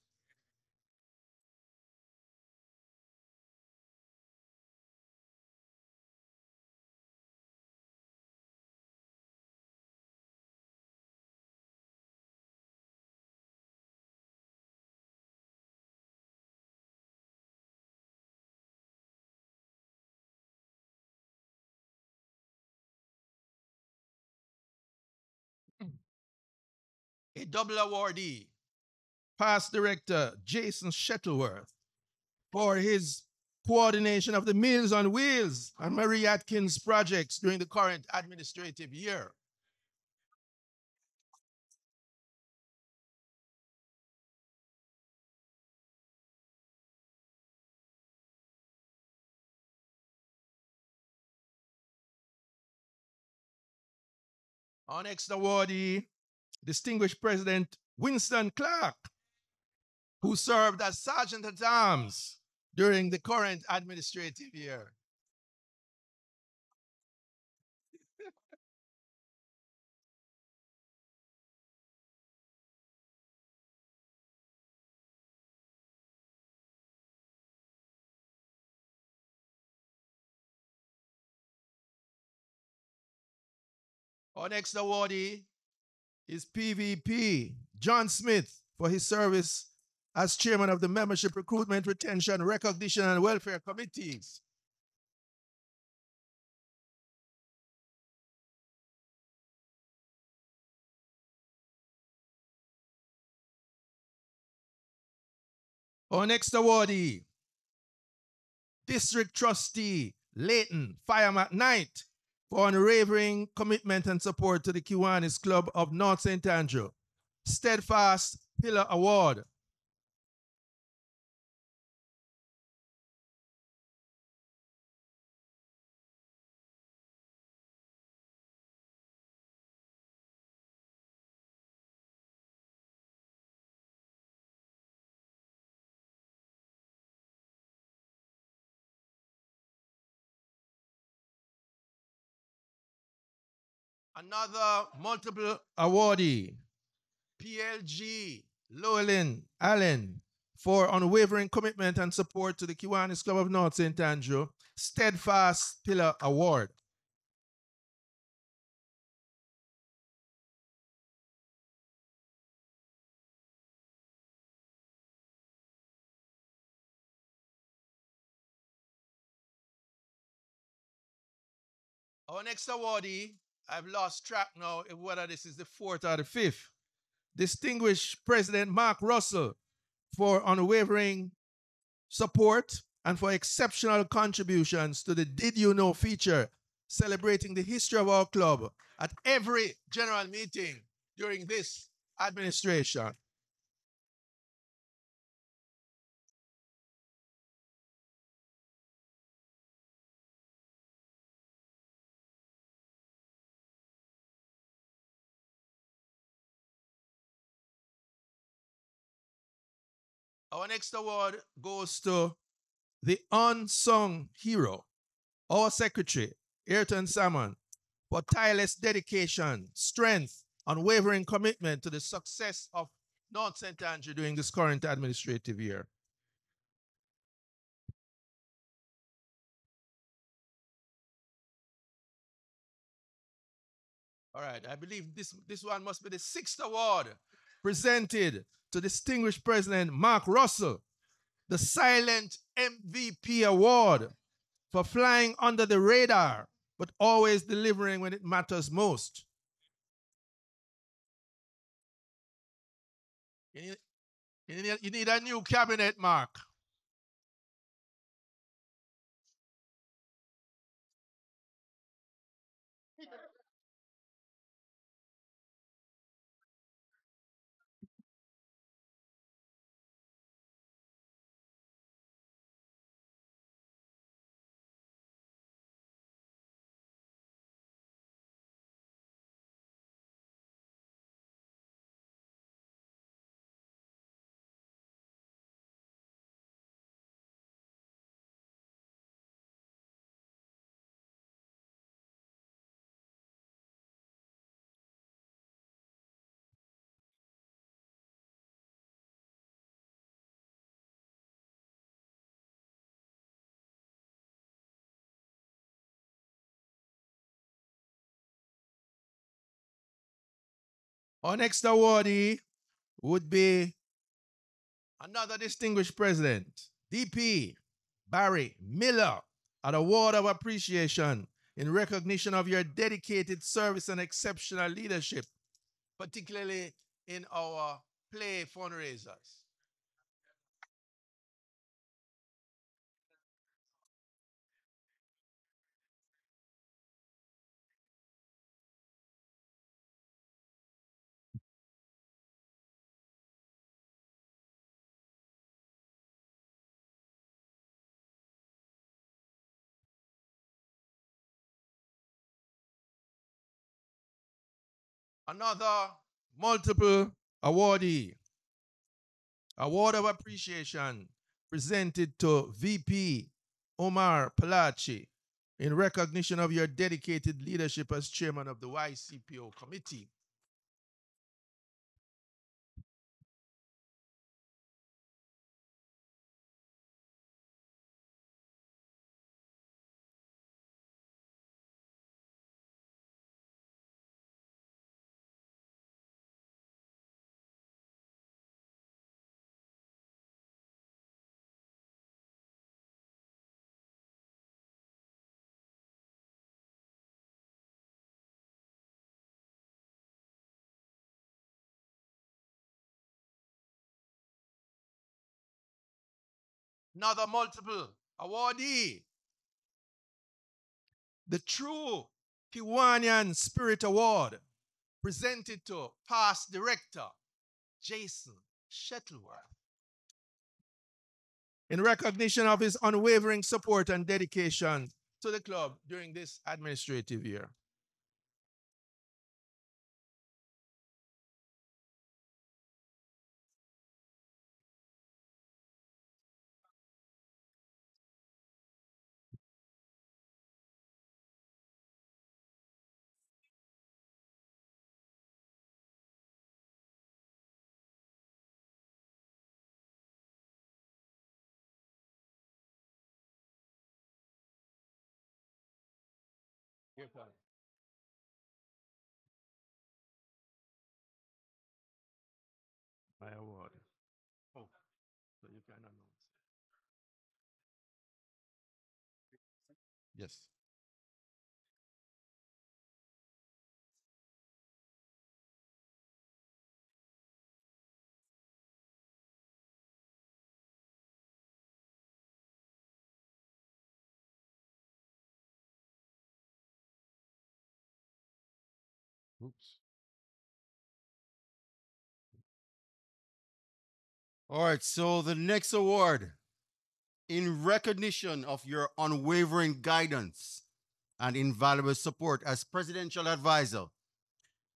A double awardee, past director Jason Shuttleworth, for his coordination of the Meals on Wheels and Marie Atkins projects during the current administrative year. Our next awardee, Distinguished President Winston Clark, who served as Sergeant at Arms during the current administrative year. Our next awardee is PVP John Smith for his service as chairman of the Membership Recruitment, Retention, Recognition, and Welfare Committees. Our next awardee, District Trustee Leighton Firemat Knight, for unwavering commitment and support to the Kiwanis Club of North St. Andrew. Steadfast Pillar Award. Another multiple awardee, PLG Llewellyn Allen, for unwavering commitment and support to the Kiwanis Club of North St. Andrew, Steadfast Pillar Award. Our next awardee, I've lost track now of whether this is the fourth or the fifth. Distinguished President Mark Russell, for unwavering support and for exceptional contributions to the Did You Know feature, celebrating the history of our club at every general meeting during this administration. Our next award goes to the unsung hero, our secretary, Ayrton Salmon, for tireless dedication, strength, unwavering commitment to the success of North St. Andrew during this current administrative year. All right, I believe this one must be the sixth award presented to distinguished President Mark Russell, the Silent MVP Award for flying under the radar, but always delivering when it matters most. You need a new cabinet, Mark. Our next awardee would be another distinguished president, DP Barry Miller, an award of appreciation in recognition of your dedicated service and exceptional leadership, particularly in our play fundraisers. Another multiple awardee, award of appreciation presented to VP Omar Palachi in recognition of your dedicated leadership as chairman of the YCPO committee. Another multiple awardee. The True Kiwanian Spirit Award, presented to past director Jason Shuttleworth, in recognition of his unwavering support and dedication to the club during this administrative year. My award. Oh, so you can announce. Yes. Oops. All right, so the next award, in recognition of your unwavering guidance and invaluable support as presidential advisor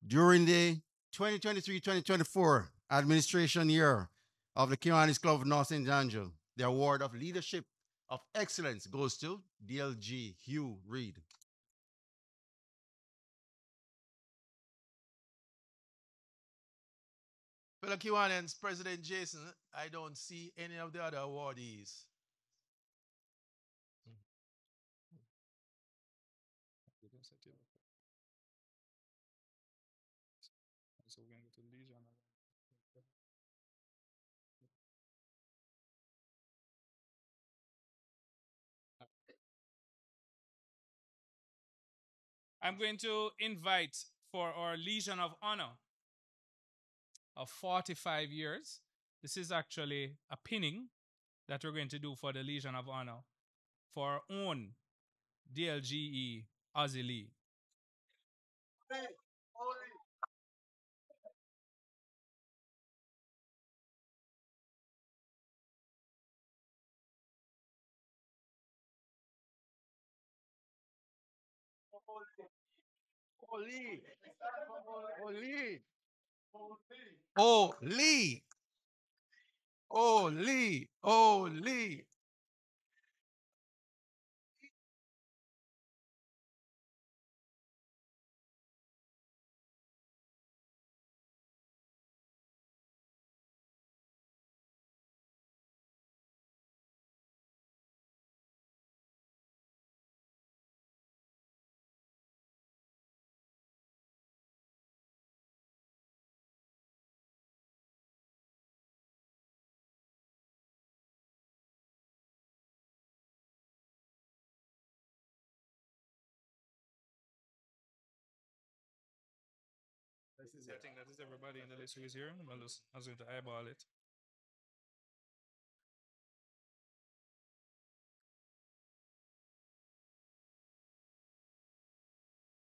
during the 2023-2024 administration year of the Kiwanis Club of North St. Andrew, the award of leadership of excellence goes to DLG Hugh Reed. Fellow Kiwanians, President Jason, I don't see any of the other awardees. I'm going to invite for our Legion of Honor of 45 years. This is actually a pinning that we're going to do for the Legion of Honor for our own DLGE Ozzy Lee. Oh, Lee. Oh, Lee. Oh, Lee. I think that is everybody in the list who is here. I was going to eyeball it.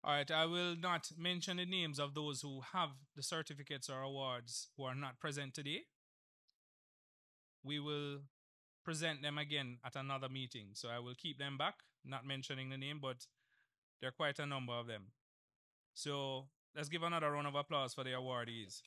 All right, I will not mention the names of those who have the certificates or awards who are not present today. We will present them again at another meeting. So I will keep them back, not mentioning the name, but there are quite a number of them. So let's give another round of applause for the awardees.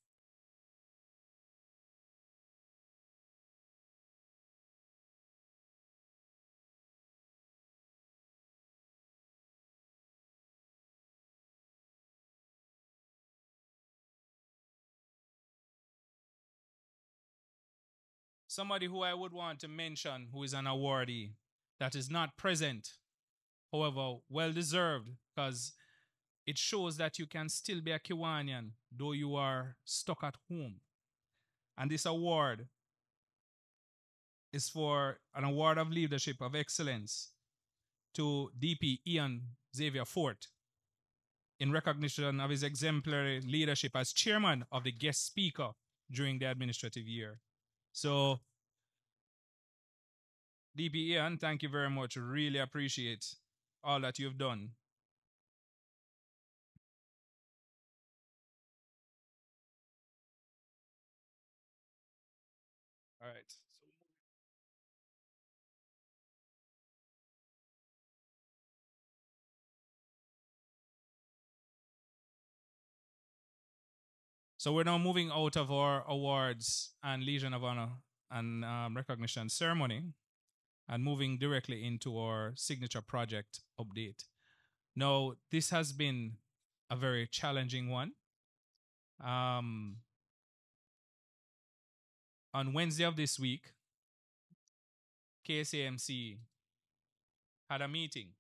Somebody who I would want to mention who is an awardee that is not present, however, well deserved, because it shows that you can still be a Kiwanian though you are stuck at home. And this award is for an award of leadership of excellence to DP Ian Xavier Fort in recognition of his exemplary leadership as chairman of the guest speaker during the administrative year. So DP Ian, thank you very much. Really appreciate all that you've done. All right. So we're now moving out of our awards and Legion of Honor and recognition ceremony and moving directly into our signature project update. Now, this has been a very challenging one. On Wednesday of this week, KCMC had a meeting.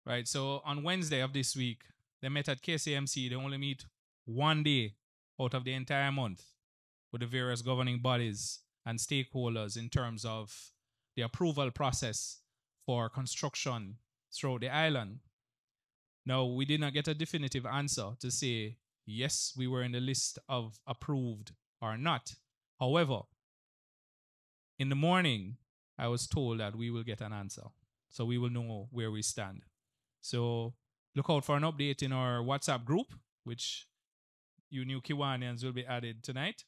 Right, so on Wednesday of this week, they met at KCMC. They only meet one day out of the entire month with the various governing bodies and stakeholders in terms of the approval process for construction throughout the island. Now, we did not get a definitive answer to say, yes, we were in the list of approved or not. However, in the morning, I was told that we will get an answer. So we will know where we stand. So look out for an update in our WhatsApp group, which you new Kiwanians will be added tonight.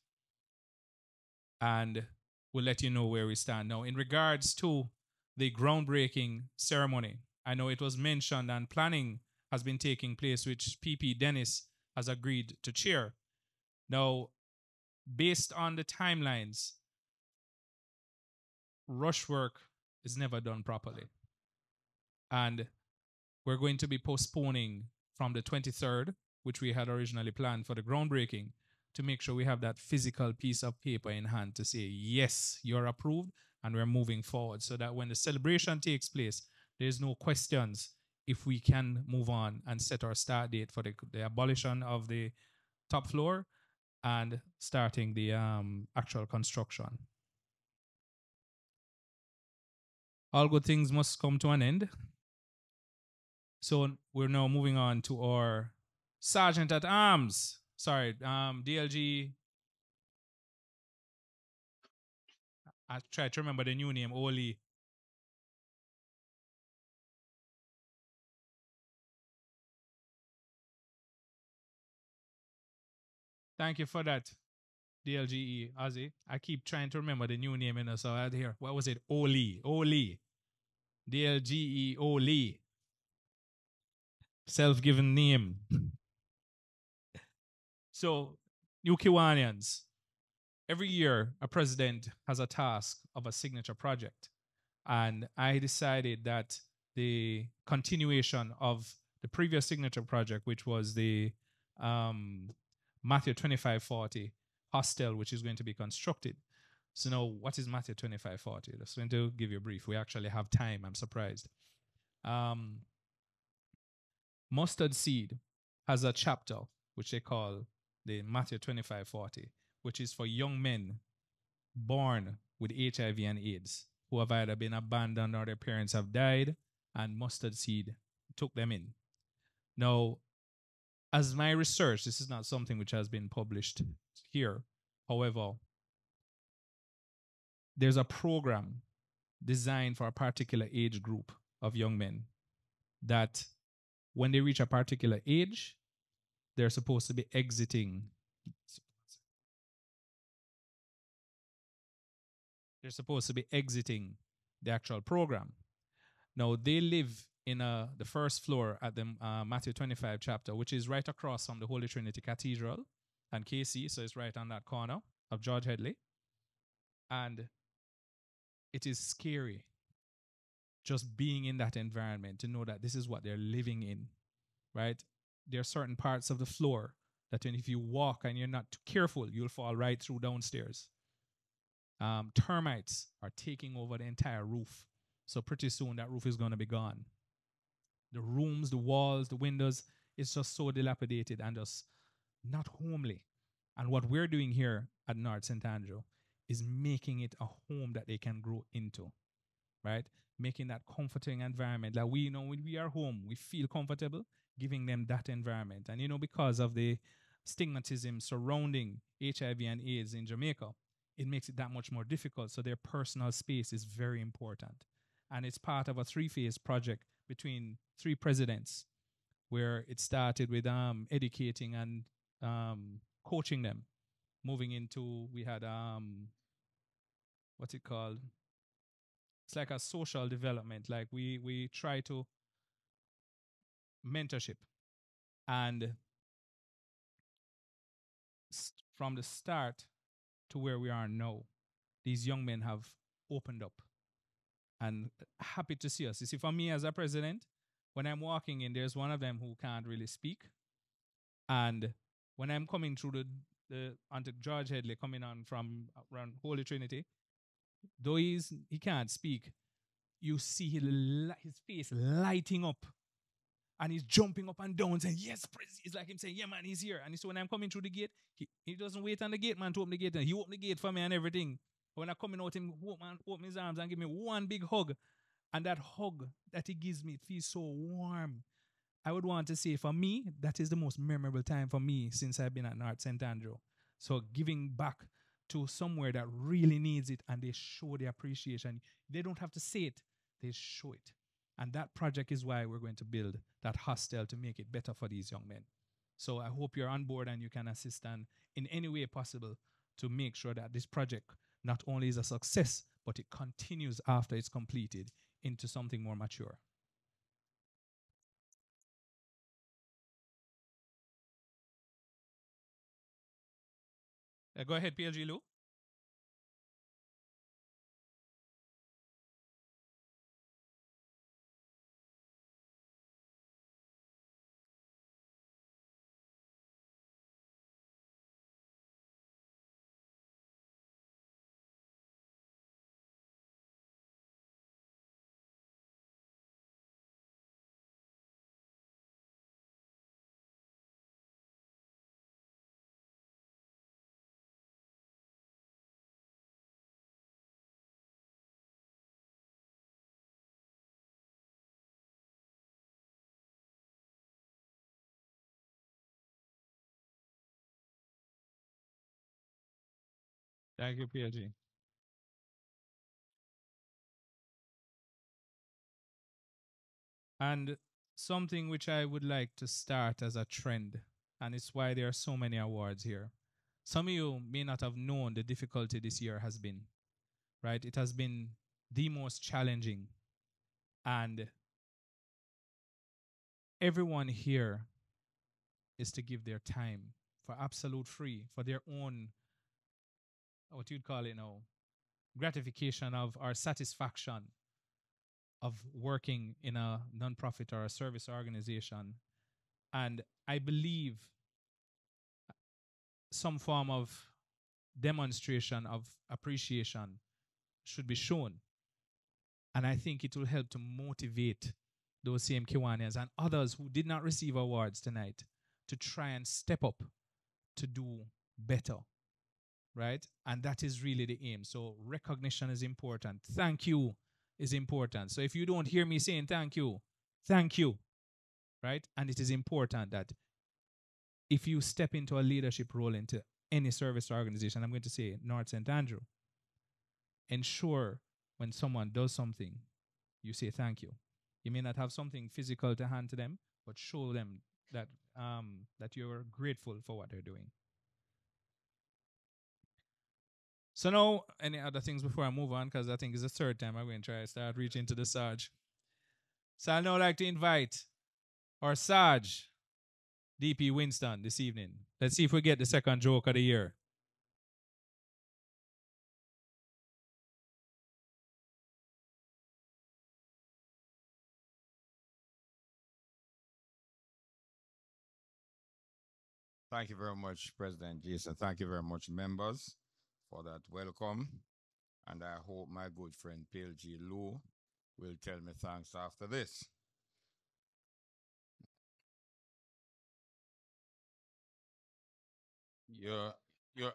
And we'll let you know where we stand. Now, in regards to the groundbreaking ceremony, I know it was mentioned and planning has been taking place, which PP Dennis has agreed to chair. Now, based on the timelines, rush work is never done properly. And we're going to be postponing from the 23rd, which we had originally planned for the groundbreaking, to make sure we have that physical piece of paper in hand to say, yes, you're approved and we're moving forward, so that when the celebration takes place, there's no questions if we can move on and set our start date for the abolition of the top floor and starting the actual construction. All good things must come to an end. So we're now moving on to our Sergeant at Arms. Sorry, DLG. I tried to remember the new name, Oli. Thank you for that, DLGE, Ozzy. I keep trying to remember the new name, so I had here. What was it? Oli. Oli. DLGE Oli. Self-given name. So, New Kiwanians, every year a president has a task of a signature project. And I decided that the continuation of the previous signature project, which was the Matthew 2540 hostel, which is going to be constructed. So now, what is Matthew 2540? Just going to give you a brief. We actually have time. I'm surprised. Mustard Seed has a chapter which they call the Matthew 2540, which is for young men born with HIV and AIDS who have either been abandoned or their parents have died, and Mustard Seed took them in. Now, as my research, this is not something which has been published here. However, there's a program designed for a particular age group of young men that when they reach a particular age, they're supposed to be exiting. They're supposed to be exiting the actual program. Now, they live in the first floor at the Matthew 25 chapter, which is right across from the Holy Trinity Cathedral and KC, so it's right on that corner of George Headley. And it is scary just being in that environment to know that this is what they're living in, right? There are certain parts of the floor that if you walk and you're not too careful, you'll fall right through downstairs. Termites are taking over the entire roof. So pretty soon that roof is going to be gone. The rooms, the walls, the windows, it's just so dilapidated and just not homely. And what we're doing here at North St. Andrew is making it a home that they can grow into, right? making that comforting environment. Like we know when we are home, we feel comfortable, giving them that environment. And because of the stigmatism surrounding HIV and AIDS in Jamaica, it makes it that much more difficult. So their personal space is very important. And it's part of a three-phase project between three presidents, where it started with educating and coaching them. Moving into, we had what's it called? It's like a social development. Like we try to mentorship, and from the start to where we are now, these young men have opened up and happy to see us. You see, for me as a president, when I'm walking in, there's one of them who can't really speak, and when I'm coming through the onto George Headley coming on from around Holy Trinity, though he can't speak, you see his face lighting up, and he's jumping up and down saying, "Yes, Prince." It's like him saying, "Yeah, man, he's here." And so when I'm coming through the gate, he doesn't wait on the gate man to open the gate, and he opened the gate for me and everything. When I'm coming out, him open his arms and give me one big hug, and that hug that he gives me, it feels so warm. I would want to say, for me, that is the most memorable time for me since I've been at North St. Andrew. So giving back to somewhere that really needs it, and they show the appreciation. They don't have to say it, they show it. And that project is why we're going to build that hostel to make it better for these young men. So I hope you're on board and you can assist and in any way possible to make sure that this project not only is a success, but it continues after it's completed into something more mature. Go ahead, PLG Lou. Thank you, PLG. And something which I would like to start as a trend, and it's why there are so many awards here. Some of you may not have known the difficulty this year has been, right? It has been the most challenging. And everyone here is to give their time for absolute free, for their own, what you'd call it now, gratification of our satisfaction of working in a nonprofit or a service organization. And I believe some form of demonstration of appreciation should be shown. And I think it will help to motivate those same Kiwanians and others who did not receive awards tonight to try and step up to do better, right? And that is really the aim. So recognition is important. Thank you is important. So if you don't hear me saying thank you, right? And it is important that if you step into a leadership role into any service organization, I'm going to say North St. Andrew, ensure when someone does something, you say thank you. You may not have something physical to hand to them, but show them that that you're grateful for what they're doing. So now, any other things before I move on? Because I think it's the third time I'm going to try to start reaching to the Sarge. So I'd now like to invite our Sarge, DP Winston, this evening. Let's see if we get the second joke of the year. Thank you very much, President Jason. Thank you very much, members, for that welcome. And I hope my good friend PLG Lou will tell me thanks after this.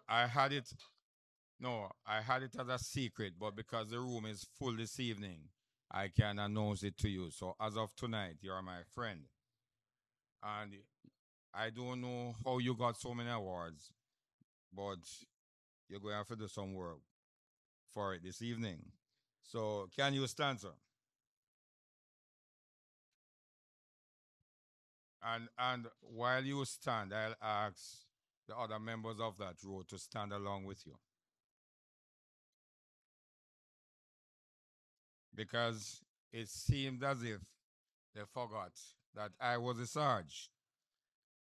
I had it. No, I had it as a secret, but because the room is full this evening, I can announce it to you. So as of tonight, you are my friend. And I don't know how you got so many awards, but you're going to have to do some work for it this evening. So can you stand, sir? And while you stand, I'll ask the other members of that row to stand along with you. Because it seemed as if they forgot that I was a Sarge.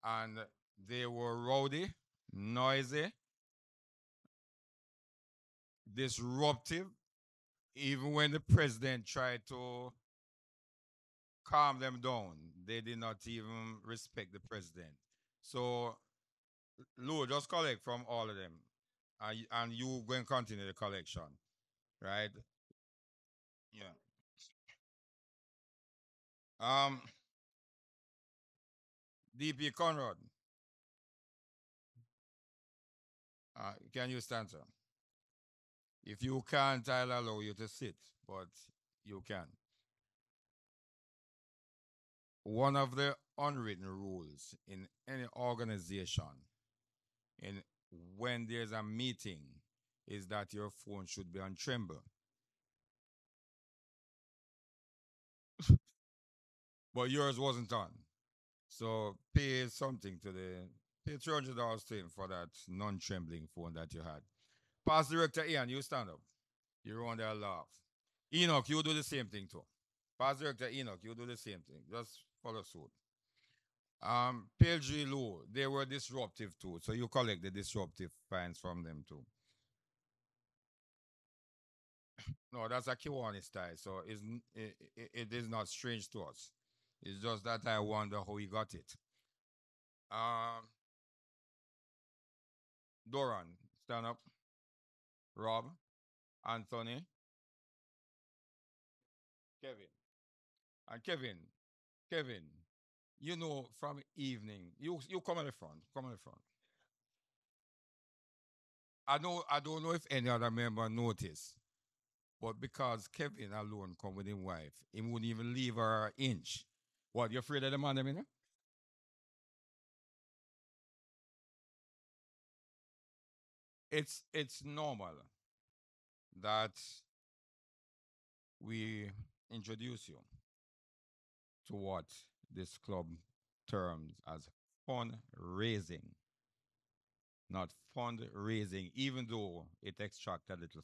And they were rowdy, noisy, disruptive, even when the president tried to calm them down, they did not even respect the president. So, Lou, just collect from all of them, and you go and continue the collection, right? Yeah. DP Conrad, can you stand, sir? If you can't, I'll allow you to sit, but you can. One of the unwritten rules in any organization, in when there's a meeting, is that your phone should be on tremble. But yours wasn't on. So pay something to the pay $300 to him for that non-trembling phone that you had. Past director Ian, you stand up. You run there laugh. Enoch, you do the same thing too. Past director Enoch, you do the same thing. Just follow suit. PLG Lou, they were disruptive too. So you collect the disruptive fines from them too. No, that's a Kiwani style. So it is not strange to us. It's just that I wonder how he got it. Um, Doran, stand up. Rob, Anthony, Kevin. And Kevin, you know from evening, you come in the front. Come in the front. I don't know if any other member noticed, but because Kevin alone come with his wife, he wouldn't even leave her an inch. What, you afraid of the man, I mean? It's normal that we introduce you to what this club terms as fundraising, not fundraising, even though it extracts a little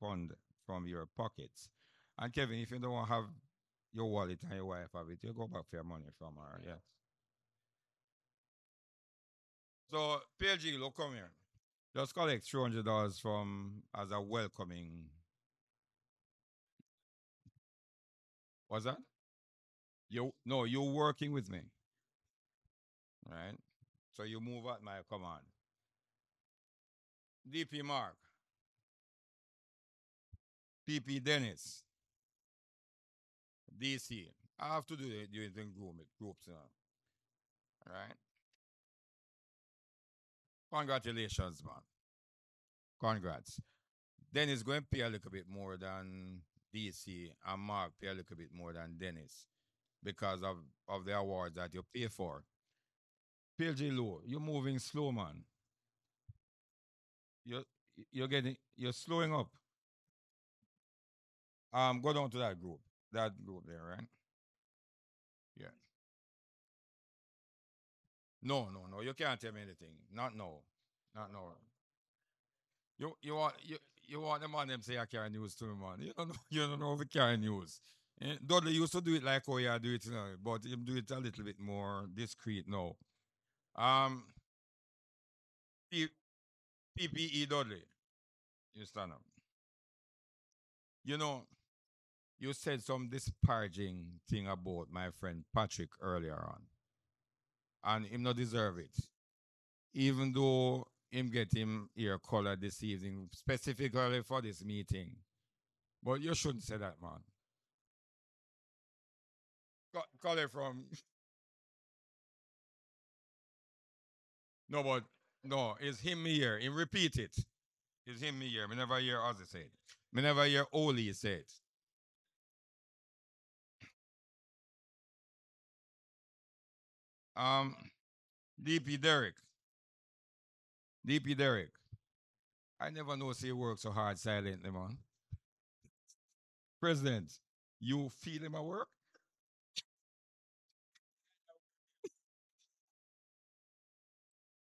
fund from your pockets. And Kevin, if you don't have your wallet and your wife have it, you go back for your money from her. Yeah. So PLG, look, come here. Just collect $300 from as a welcoming. What's that? You no, you're working with me, right? So you move at my command. DP Mark, PP Dennis, DC. I have to do it in groups, right? Congratulations, man. Congrats. Dennis going to pay a little bit more than DC, and Mark pay a little bit more than Dennis because of the awards that you pay for. PLG Low, you're moving slow, man. You're you're slowing up. Go down to that group there, right? Yeah. No. You can't tell me anything. Not no, not no. You want the man them say I carry news to me, man. You don't know you don't know if we carry news. Dudley used to do it like how you do it, but him do it a little bit more discreet now. Um, P- PPE Dudley, you stand up. You know, you said some disparaging thing about my friend Patrick earlier on, and him not deserve it. Even though him get him ear color this evening, specifically for this meeting. But you shouldn't say that, man. Call it from no, but no, it's him here. Him repeat it. It's him here. Me never hear Ozzy say it. Me never hear Oli say it. Um, DP Derek. DP Derek. I never know say he work so hard silently, man. President, you feel him at work?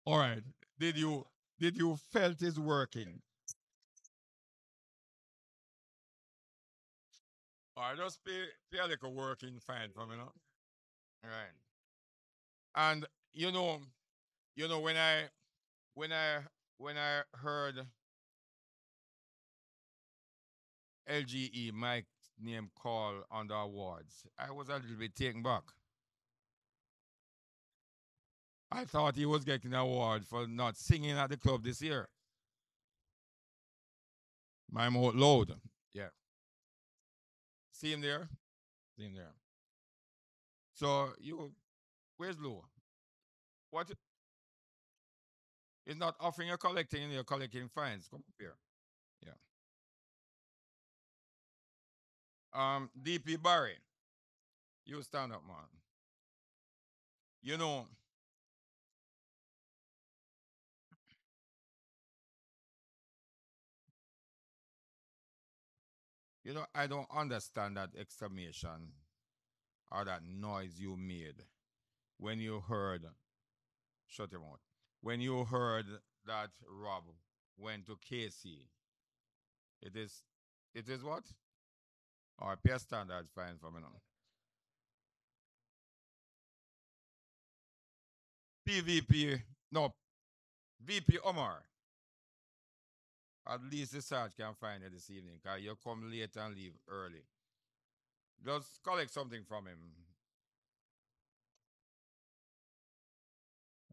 All right. Did you felt his working? All right, just pay a little working fine for me, no? All right. And when when I when I heard LGE Mike's name call on the awards, I was a little bit taken back. I thought he was getting an award for not singing at the club this year. My mouth loud. Yeah. See him there? See him there. So where's Lou? What is not offering you collecting, you're collecting fines. Come up here. Yeah. DP Barry, you stand up, man. You know, I don't understand that exclamation or that noise you made when you heard, shut your mouth, when you heard that Rob went to KC. It is, it is what? Or peer standard fine for me now. PVP, no, VP Omar. At least the search can find you this evening because you come late and leave early. Just collect something from him.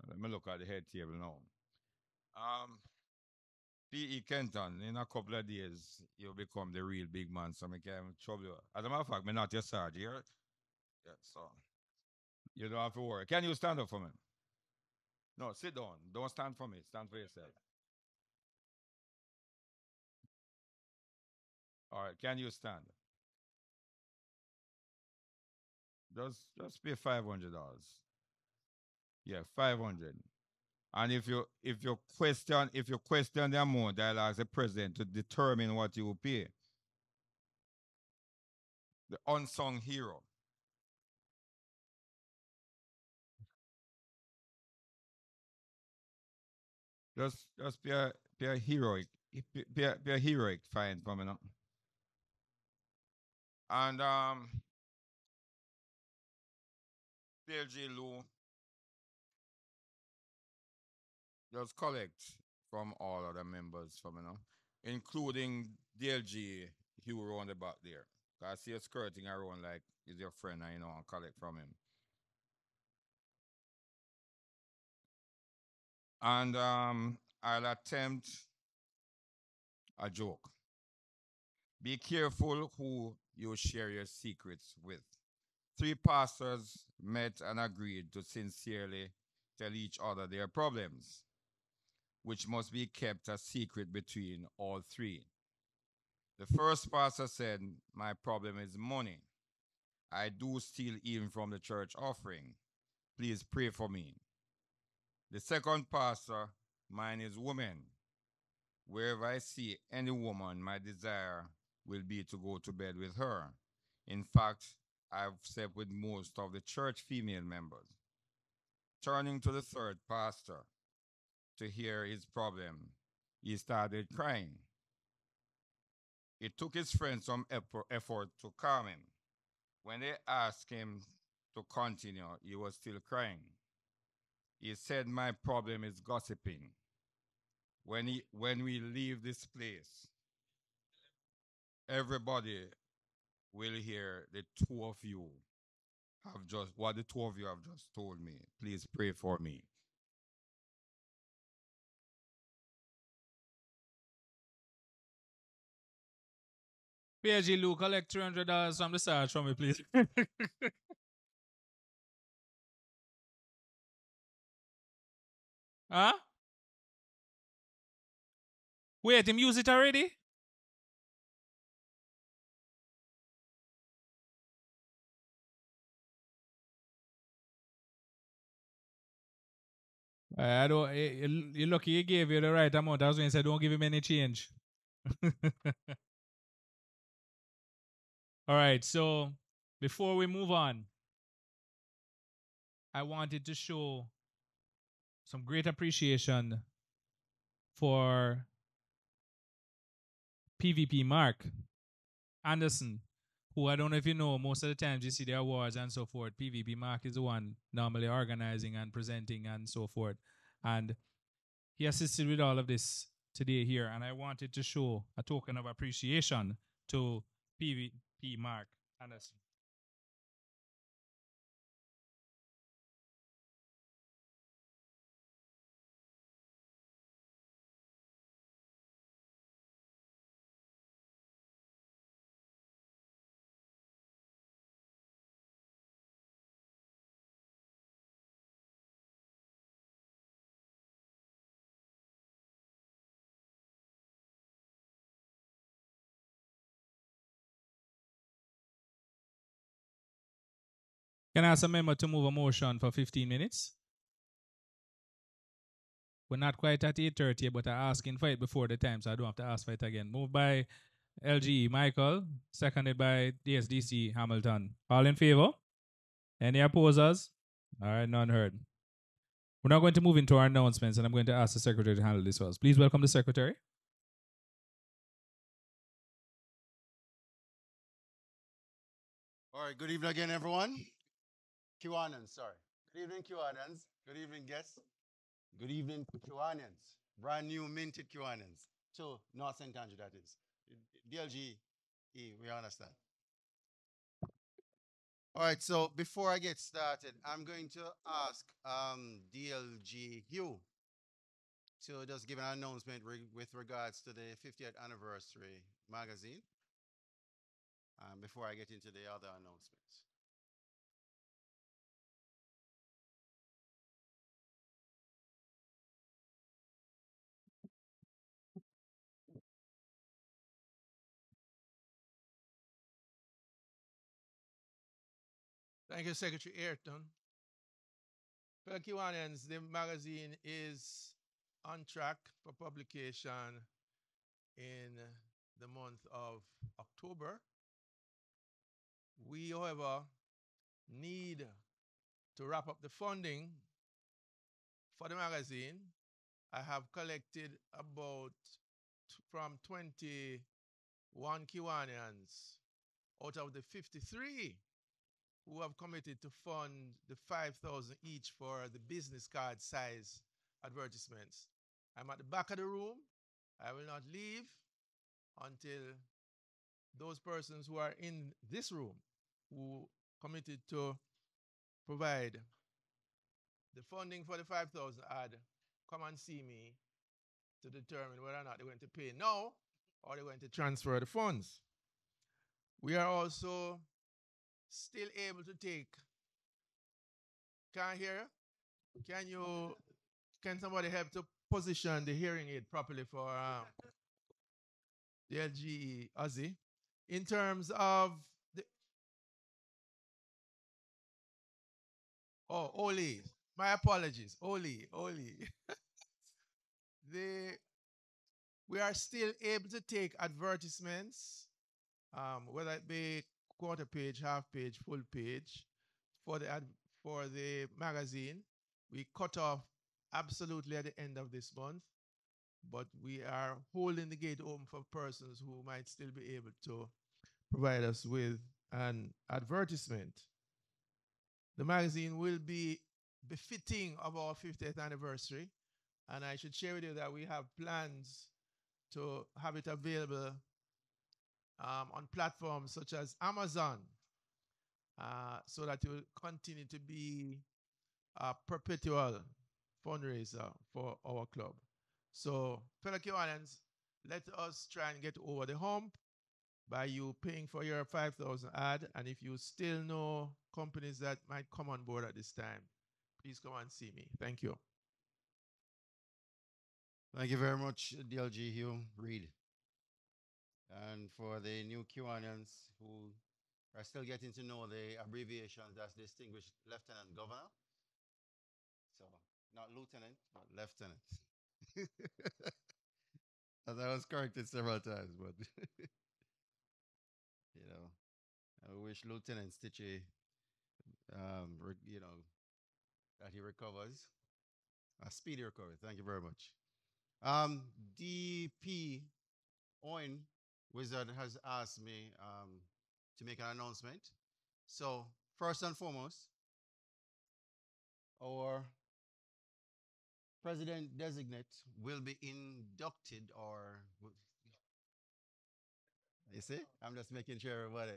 Let me look at the head table now. P.E. Kenton, in a couple of days, you'll become the real big man, so I can't trouble you. As a matter of fact, I'm not your sergeant here. Yeah, so you don't have to worry. Can you stand up for me? No, sit down. Don't stand for me. Stand for yourself. All right, can you stand? Just pay $500. Yeah, 500. And if you question the amount, I'll ask the president to determine what you will pay. The unsung hero. Just be a heroic be a heroic fine for me now. And PLG Lou just collect from all other members for me now, including DLG Hugh around the back there. I see you skirting around like he's your friend and and collect from him. And I'll attempt a joke. Be careful who you share your secrets with. Three pastors met and agreed to sincerely tell each other their problems, which must be kept a secret between all three. The first pastor said, "My problem is money. I do steal even from the church offering. Please pray for me." The second pastor, "Mine is women. Wherever I see any woman, my desire will be to go to bed with her. In fact, I've slept with most of the church female members." Turning to the third pastor to hear his problem, he started crying. It took his friends some effort to calm him. When they asked him to continue, he was still crying. He said, "My problem is gossiping. When we leave this place, everybody will hear the two of you have just what the two of you have just told me. Please pray for me." PLG Lou, collect $300 from the search from me, please. Huh? Wait, him use it already? I don't. You're lucky he gave you the right amount. I was going to say, don't give him any change. All right. So before we move on, I wanted to show some great appreciation for PVP Mark Anderson, who I don't know if you know, most of the times you see the awards and so forth, PVP Mark is the one normally organizing and presenting and so forth. And he assisted with all of this today here. And I wanted to show a token of appreciation to PVP Mark Anderson. Can I ask a member to move a motion for 15 minutes? We're not quite at 8:30, but I'm asking for it before the time, so I don't have to ask for it again. Moved by LG Michael, seconded by DSDC Hamilton. All in favor? Any opposers? All right, none heard. We're now going to move into our announcements, and I'm going to ask the secretary to handle this for us. Please welcome the secretary. All right, good evening again, everyone. Kiwanans, sorry. Good evening, Kiwanans. Good evening, guests. Good evening, Kiwanans. Brand new minted Kiwanans. So, North St. Andrew, that is. DLG, we understand. All right, so before I get started, I'm going to ask DLG Hugh to just give an announcement with regards to the 50th anniversary magazine before I get into the other announcements. Thank you, Secretary Ayrton. Fellow Kiwanians, the magazine is on track for publication in the month of October. We, however, need to wrap up the funding for the magazine. I have collected about from 21 Kiwanians out of the 53 who have committed to fund the 5,000 each for the business card size advertisements. I'm at the back of the room. I will not leave until those persons who are in this room who committed to provide the funding for the 5,000 ad come and see me to determine whether or not they're going to pay now or they're going to transfer the funds. We are also still able to take. Can I hear you? Can somebody help to position the hearing aid properly for the LGE Aussie? In terms of the, Oli, my apologies, Oli. the, we are still able to take advertisements, whether it be quarter page, half page, full page, for the magazine. We cut off absolutely at the end of this month, but we are holding the gate open for persons who might still be able to provide us with an advertisement. The magazine will be befitting of our 50th anniversary, and I should share with you that we have plans to have it available on platforms such as Amazon, so that it will continue to be a perpetual fundraiser for our club. So, fellow Kiwanians, let us try and get over the hump by you paying for your 5,000 ad. And if you still know companies that might come on board at this time, please come and see me. Thank you. Thank you very much, DLG Hugh Reed. And for the new Kiwanians who are still getting to know the abbreviations, that's Distinguished Lieutenant Governor. So Not lieutenant, but lieutenant. As I was corrected several times, but you know, I wish Lieutenant Stitchy, that he recovers. A speedy recovery. Thank you very much. DP Owen Wizard has asked me to make an announcement. So, first and foremost, our president designate will be inducted, or you see, I'm just making sure everybody,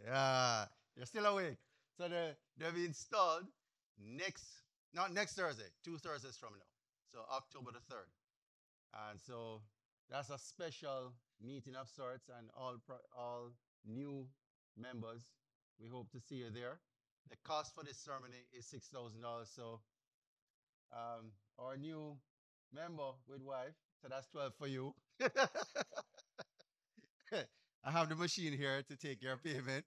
you're still awake. So they'll be installed next, not next Thursday, 2 Thursdays from now. So October the 3rd. And so that's a special meeting of sorts, and all new members, we hope to see you there. The cost for this ceremony is $6,000. So our new member with wife, so that's 12 for you. I have the machine here to take your payment.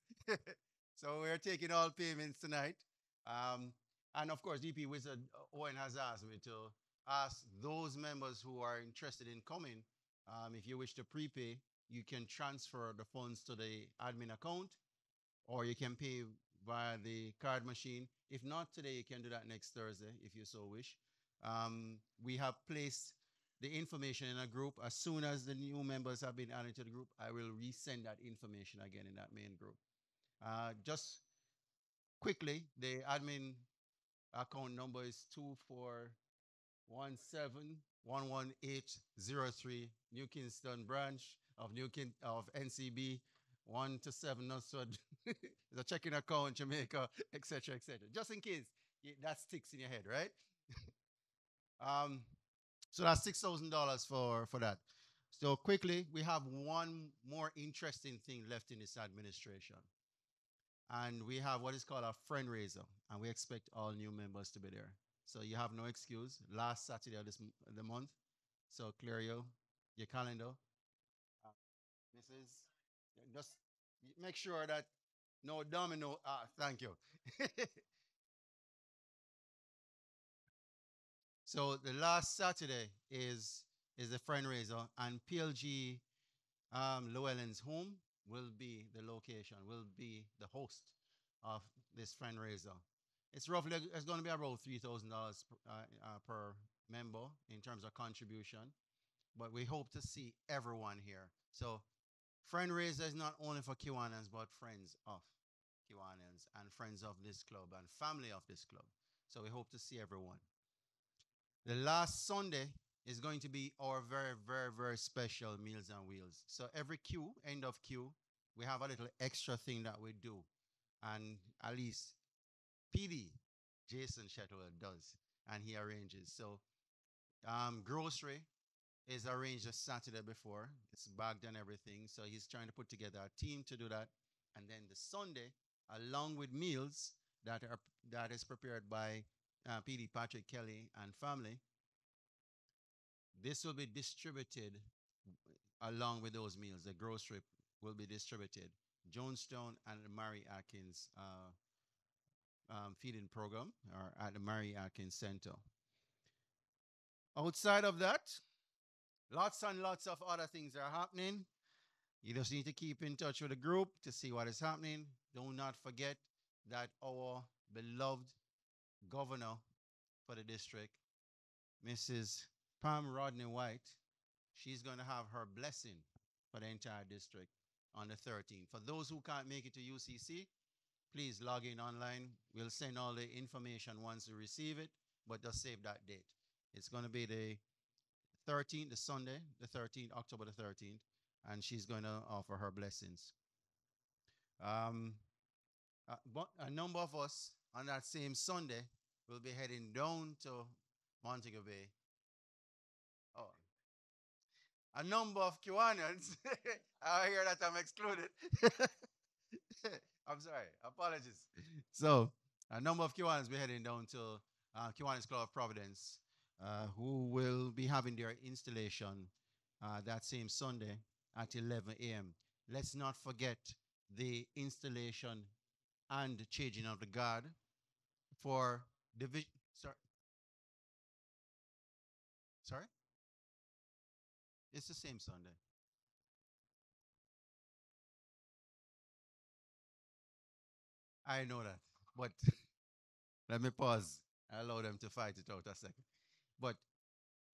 So we're taking all payments tonight. And of course, DP Wizard Owen has asked me to ask those members who are interested in coming, if you wish to prepay, you can transfer the funds to the admin account, or you can pay via the card machine. If not today, you can do that next Thursday if you so wish. We have placed the information in a group. As soon as the new members have been added to the group, I will resend that information again in that main group. Just quickly, the admin account number is 2417111803, New Kingston branch of NCB 1 to 7 Northwood. It's a checking account, Jamaica, etc., etc. Just in case that sticks in your head, right? So that's $6,000 for that. So quickly, we have one more interesting thing left in this administration. And we have what is called a friend raiser, and we expect all new members to be there. So you have no excuse. Last Saturday of the month. So clear your calendar. Mrs. Just make sure that no domino. Thank you. So the last Saturday is the friend raiser, and PLG Llewellyn's home will be the location, will be the host of this fundraiser. It's going to be about $3,000 per member in terms of contribution, but we hope to see everyone here. So fundraiser is not only for Kiwanans, but friends of Kiwanans and friends of this club and family of this club. So we hope to see everyone. The last Sunday is going to be our very, very, very special Meals on Wheels. So every queue, end of queue, we have a little extra thing that we do. And at least PD, Jason Shettle, does, and he arranges. So grocery is arranged a Saturday before. It's bagged and everything. So he's trying to put together a team to do that. And then the Sunday, along with meals that is prepared by PD Patrick Kelly and family, this will be distributed along with those meals. The grocery will be distributed. Jonestown and the Mary Atkins feeding program, or at the Mary Atkins Center. Outside of that, lots and lots of other things are happening. You just need to keep in touch with the group to see what is happening. Do not forget that our beloved governor for the district, Mrs. Pam Rodney White, she's going to have her blessing for the entire district on the 13th. For those who can't make it to UCC, please log in online. We'll send all the information once we receive it, but just save that date. It's going to be the 13th, the Sunday, the 13th, October the 13th, and she's going to offer her blessings. But a number of us on that same Sunday will be heading down to Montego Bay. Oh, a number of Kiwanans. I hear that I'm excluded. I'm sorry. Apologies. So, a number of Kiwanans will be heading down to Kiwanis Club of Providence, who will be having their installation that same Sunday at 11 a.m. Let's not forget the installation and the changing of the guard for division. Sorry. It's the same Sunday. I know that. But let me pause. I allow them to fight it out a second. But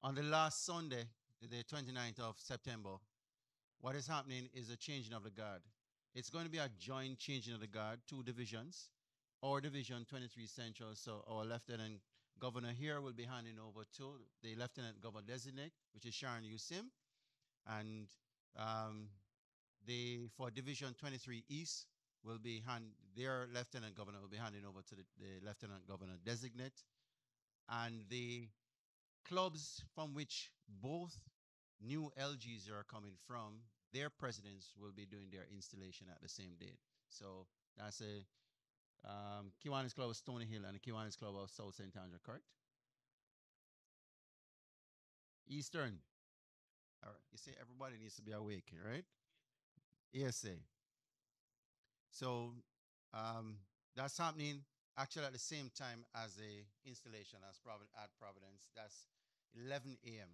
on the last Sunday, the 29th of September, what is happening is a changing of the guard. It's going to be a joint changing of the guard, two divisions. Our division 23 Central, so our Lieutenant Governor here will be handing over to the Lieutenant Governor designate, which is Sharon Usim, and um, the for Division 23 East will be their Lieutenant Governor will be handing over to the Lieutenant Governor designate, and the clubs from which both new LGs are coming from, their presidents will be doing their installation at the same date. So that's a Kiwanis Club of Stony Hill and the Kiwanis Club of South St. Andrew, correct? Eastern. All right. You see, everybody needs to be awake, right? ESA. So um, that's happening actually at the same time as the installation at Providence. That's 11 a.m.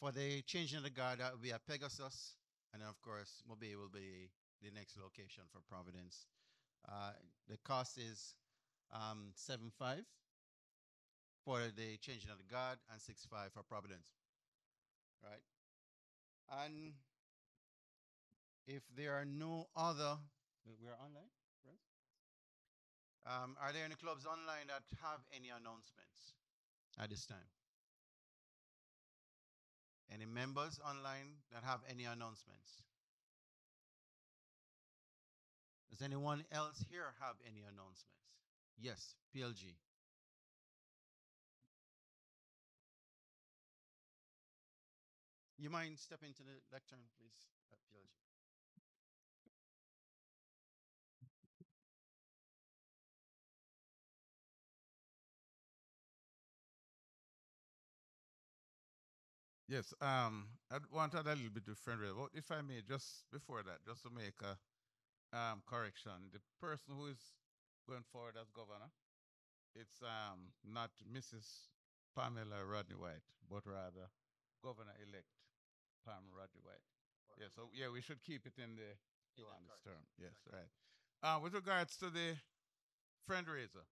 For the changing of the guard, that will be at Pegasus. And then, of course, Mobile will be the next location for Providence. The cost is 7.5 for the changing of the guard and 6.5 for Providence. Right? And if there are no other, we are online, right? Are there any clubs online that have any announcements at this time? Any members online that have any announcements? Does anyone else here have any announcements? Yes, PLG. You mind stepping to the lectern, please, at PLG? Yes, I want to add a little bit different way. But if I may, just before that, just to make a correction, the person who is going forward as governor, it's not Mrs. Pamela Rodney White, but rather Governor-elect Pam Rodney White. Yeah, so yeah, we should keep it in the Kiwanis term. Yes, right. With regards to the fundraiser,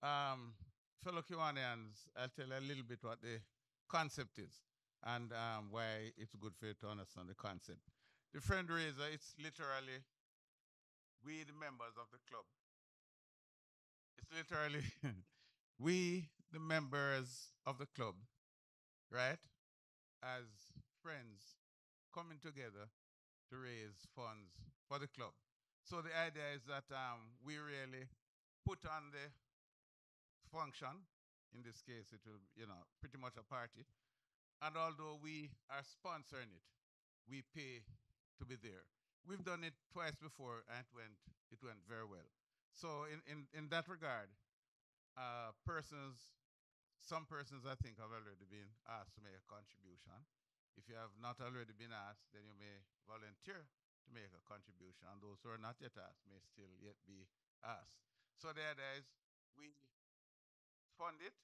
um, fellow Kiwanians, I'll tell you a little bit what the concept is and why it's good for you to understand the concept. The fundraiser, it's literally we, the members of the club. It's literally we, the members of the club, right, as friends coming together to raise funds for the club. So the idea is that we really put on the function. In this case, it will, pretty much a party. And although we are sponsoring it, we pay to be there. We've done it twice before, and it went very well. So in that regard, persons, some persons I think have already been asked to make a contribution. If you have not already been asked, then you may volunteer to make a contribution. And those who are not yet asked may still yet be asked. So the idea is we fund it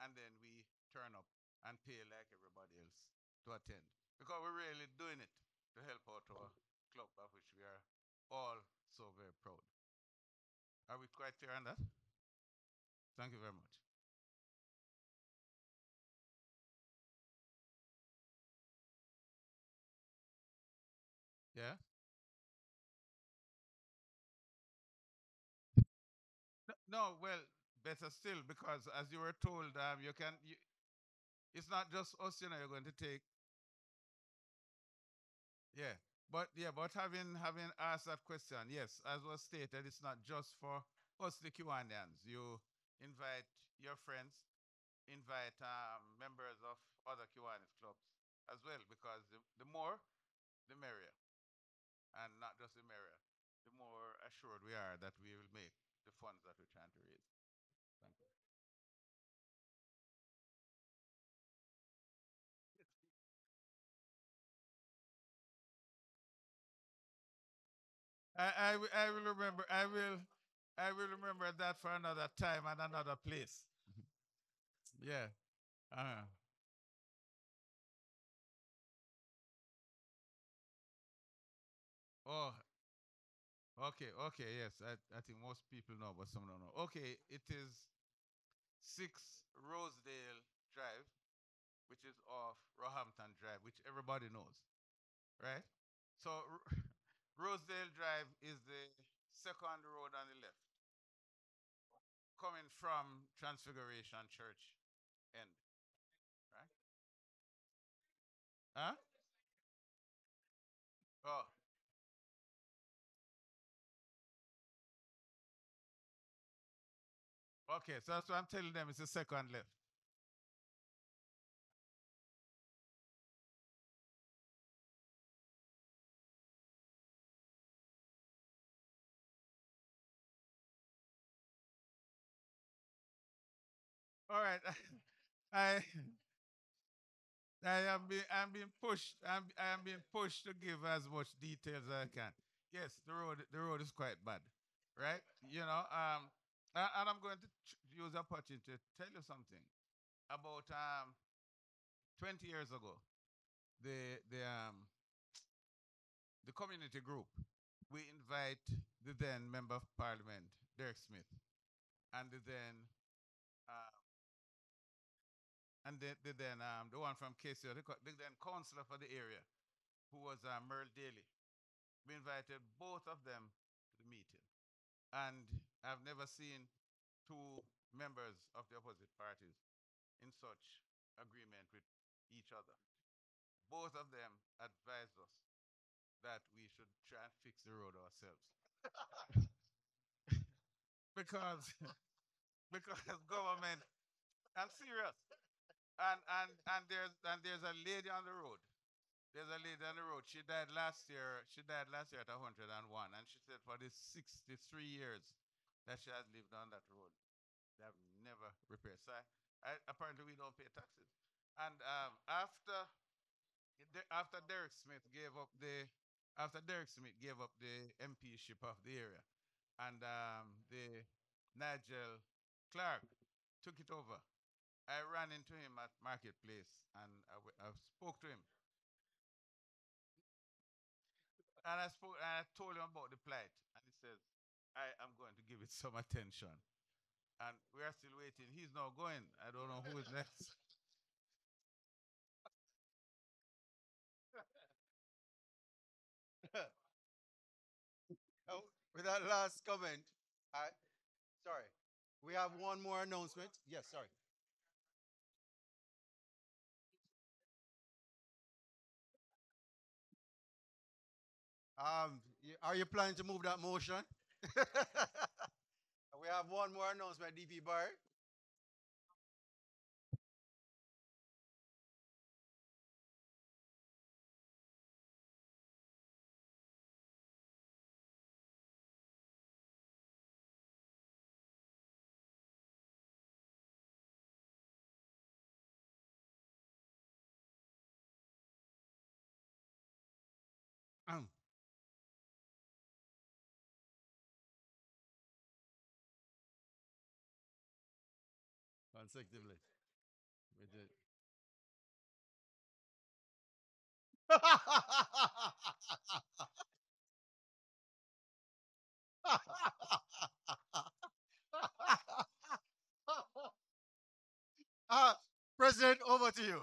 and then we turn up and pay like everybody else to attend. Because we're really doing it to help out our club, of which we are all so very proud. Are we quite clear on that? Thank you very much. Yeah? No, well, better still, because as you were told, it's not just us, you're going to take. Yeah. But having asked that question, yes, as was stated, it's not just for us, the Kiwanians. You invite your friends, invite members of other Kiwanis clubs as well, because the more, the merrier. And not just the merrier, the more assured we are that we will make the funds that we're trying to raise. Thank you. I will remember. I will remember that for another time and another place. Yeah. Uh-huh. Oh, okay, yes. I think most people know, but some don't know. Okay, it is 6 Rosedale Drive, which is off Roehampton Drive, which everybody knows, right? So Rosedale Drive is the second road on the left, coming from Transfiguration Church end, right? Huh? Oh, okay. So that's what I'm telling them. It's the second left. All right. I I'm being pushed. I am being pushed to give as much details as I can. Yes, the road is quite bad, right? And I'm going to use the opportunity to tell you something about 20 years ago. The community group, we invite the then member of parliament Derek Smith and uh, the one from KCO, the then councillor for the area, who was Merle Daly. We invited both of them to the meeting. And I've never seen two members of the opposite parties in such agreement with each other. Both of them advised us that we should try and fix the road ourselves. because because government, I'm serious. And there's a lady on the road. There's a lady on the road. She died last year. She died last year at 101. And she said for the 63 years that she has lived on that road, they have never repaired. So apparently we don't pay taxes. And after Derek Smith gave up the MP-ship of the area, and the Nigel Clark took it over, I ran into him at Marketplace, and I spoke to him. And I told him about the plight. And he says, I am going to give it some attention. And we are still waiting. He's not going. I don't know who is next. Oh, with that last comment, I sorry. We have one more announcement. Yes, sorry. Are you planning to move that motion? We have one more announcement, DP Barry. Consecutively. We did. President, over to you.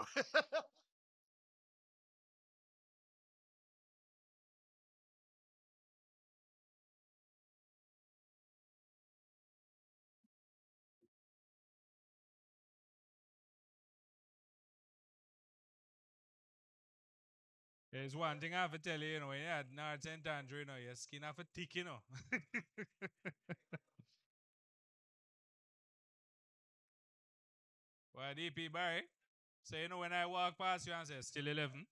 There's one thing I have to tell you, when you're at North St. Andrew, your skin have a thick, Why, DP Barry? So, when I walk past you and say, still 11?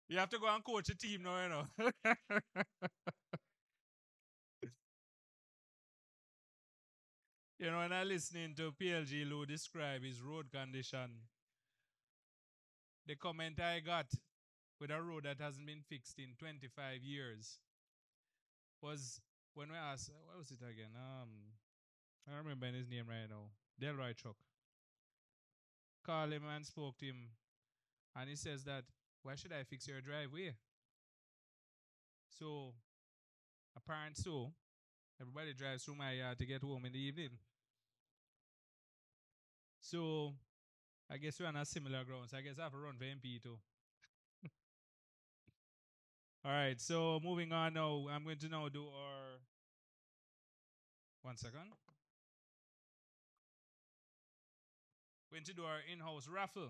You have to go and coach a team now, when I listening to PLG Lou describe his road condition, the comment I got with a road that hasn't been fixed in 25 years was when we asked, what was it again? I don't remember his name right now. Delroy Truck. Called him and spoke to him. And he says that, why should I fix your driveway? So, apparently so, everybody drives through my yard to get home in the evening. So, I guess we're on a similar grounds. I guess I have to run for MP too. All right, so moving on now, I'm going to now do our. 1 second. We're going to do our in house raffle.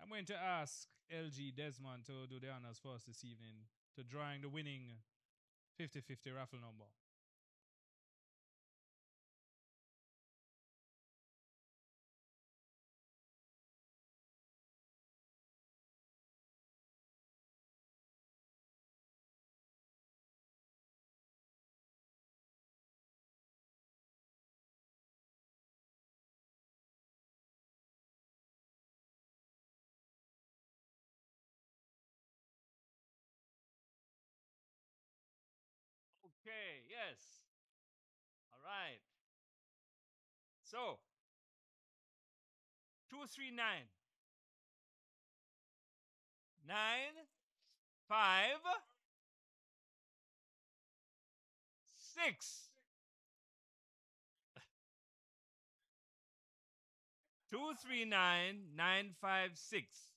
I'm going to ask LG Desmond to do the honors for us this evening to drawing the winning 50-50 raffle number. Okay, yes. All right. So, 239 956. 239 956.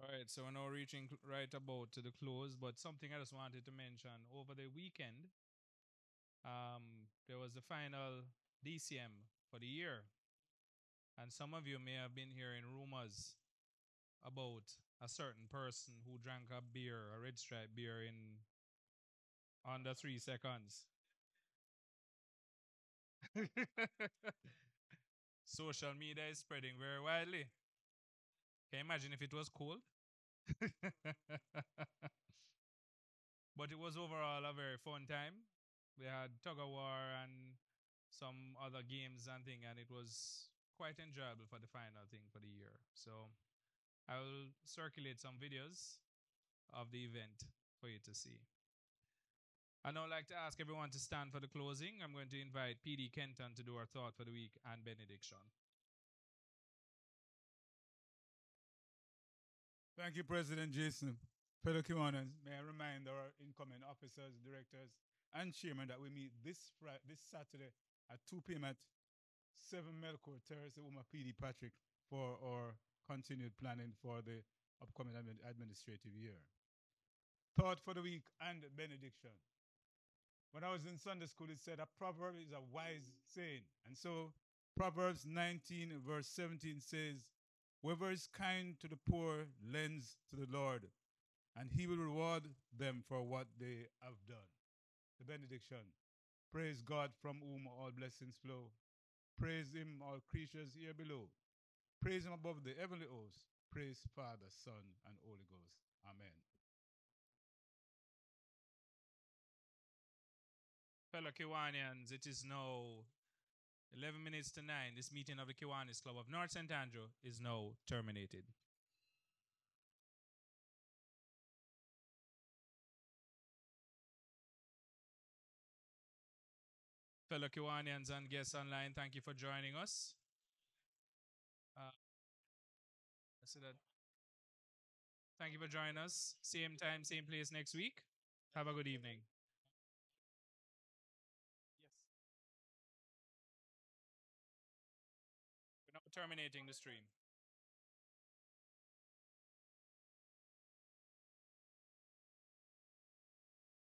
All right, so we're now reaching right about to the close, but something I just wanted to mention over the weekend, there was the final DCM for the year, and some of you may have been hearing rumors about a certain person who drank a beer, a red stripe beer, in under 3 seconds. Social media is spreading very widely. Can you imagine if it was cold? But it was overall a very fun time. We had tug of war and some other games and thing, and it was quite enjoyable for the final thing for the year. So I will circulate some videos of the event for you to see. I'd now like to ask everyone to stand for the closing. I'm going to invite PD Kenton to do our thought for the week and benediction. Thank you, President Jason. Fellow Kiwanis, may I remind our incoming officers, directors, and chairman that we meet this Saturday at 2 p.m. at 7 Melcourt Terrace, Uma PD Patrick, for our continued planning for the upcoming administrative year. Thought for the week and benediction. When I was in Sunday school, it said a proverb is a wise saying. And so Proverbs 19, verse 17 says, whoever is kind to the poor lends to the Lord, and he will reward them for what they have done. The benediction. Praise God from whom all blessings flow. Praise him, all creatures here below. Praise him above the heavenly hosts. Praise Father, Son, and Holy Ghost. Amen. Fellow Kiwanians, it is now 11 minutes to 9. This meeting of the Kiwanis Club of North St. Andrew is now terminated. Fellow Kiwanians and guests online, thank you for joining us. I see that. Thank you for joining us. Same time, same place next week. Have a good evening. Yes. We're now terminating the stream.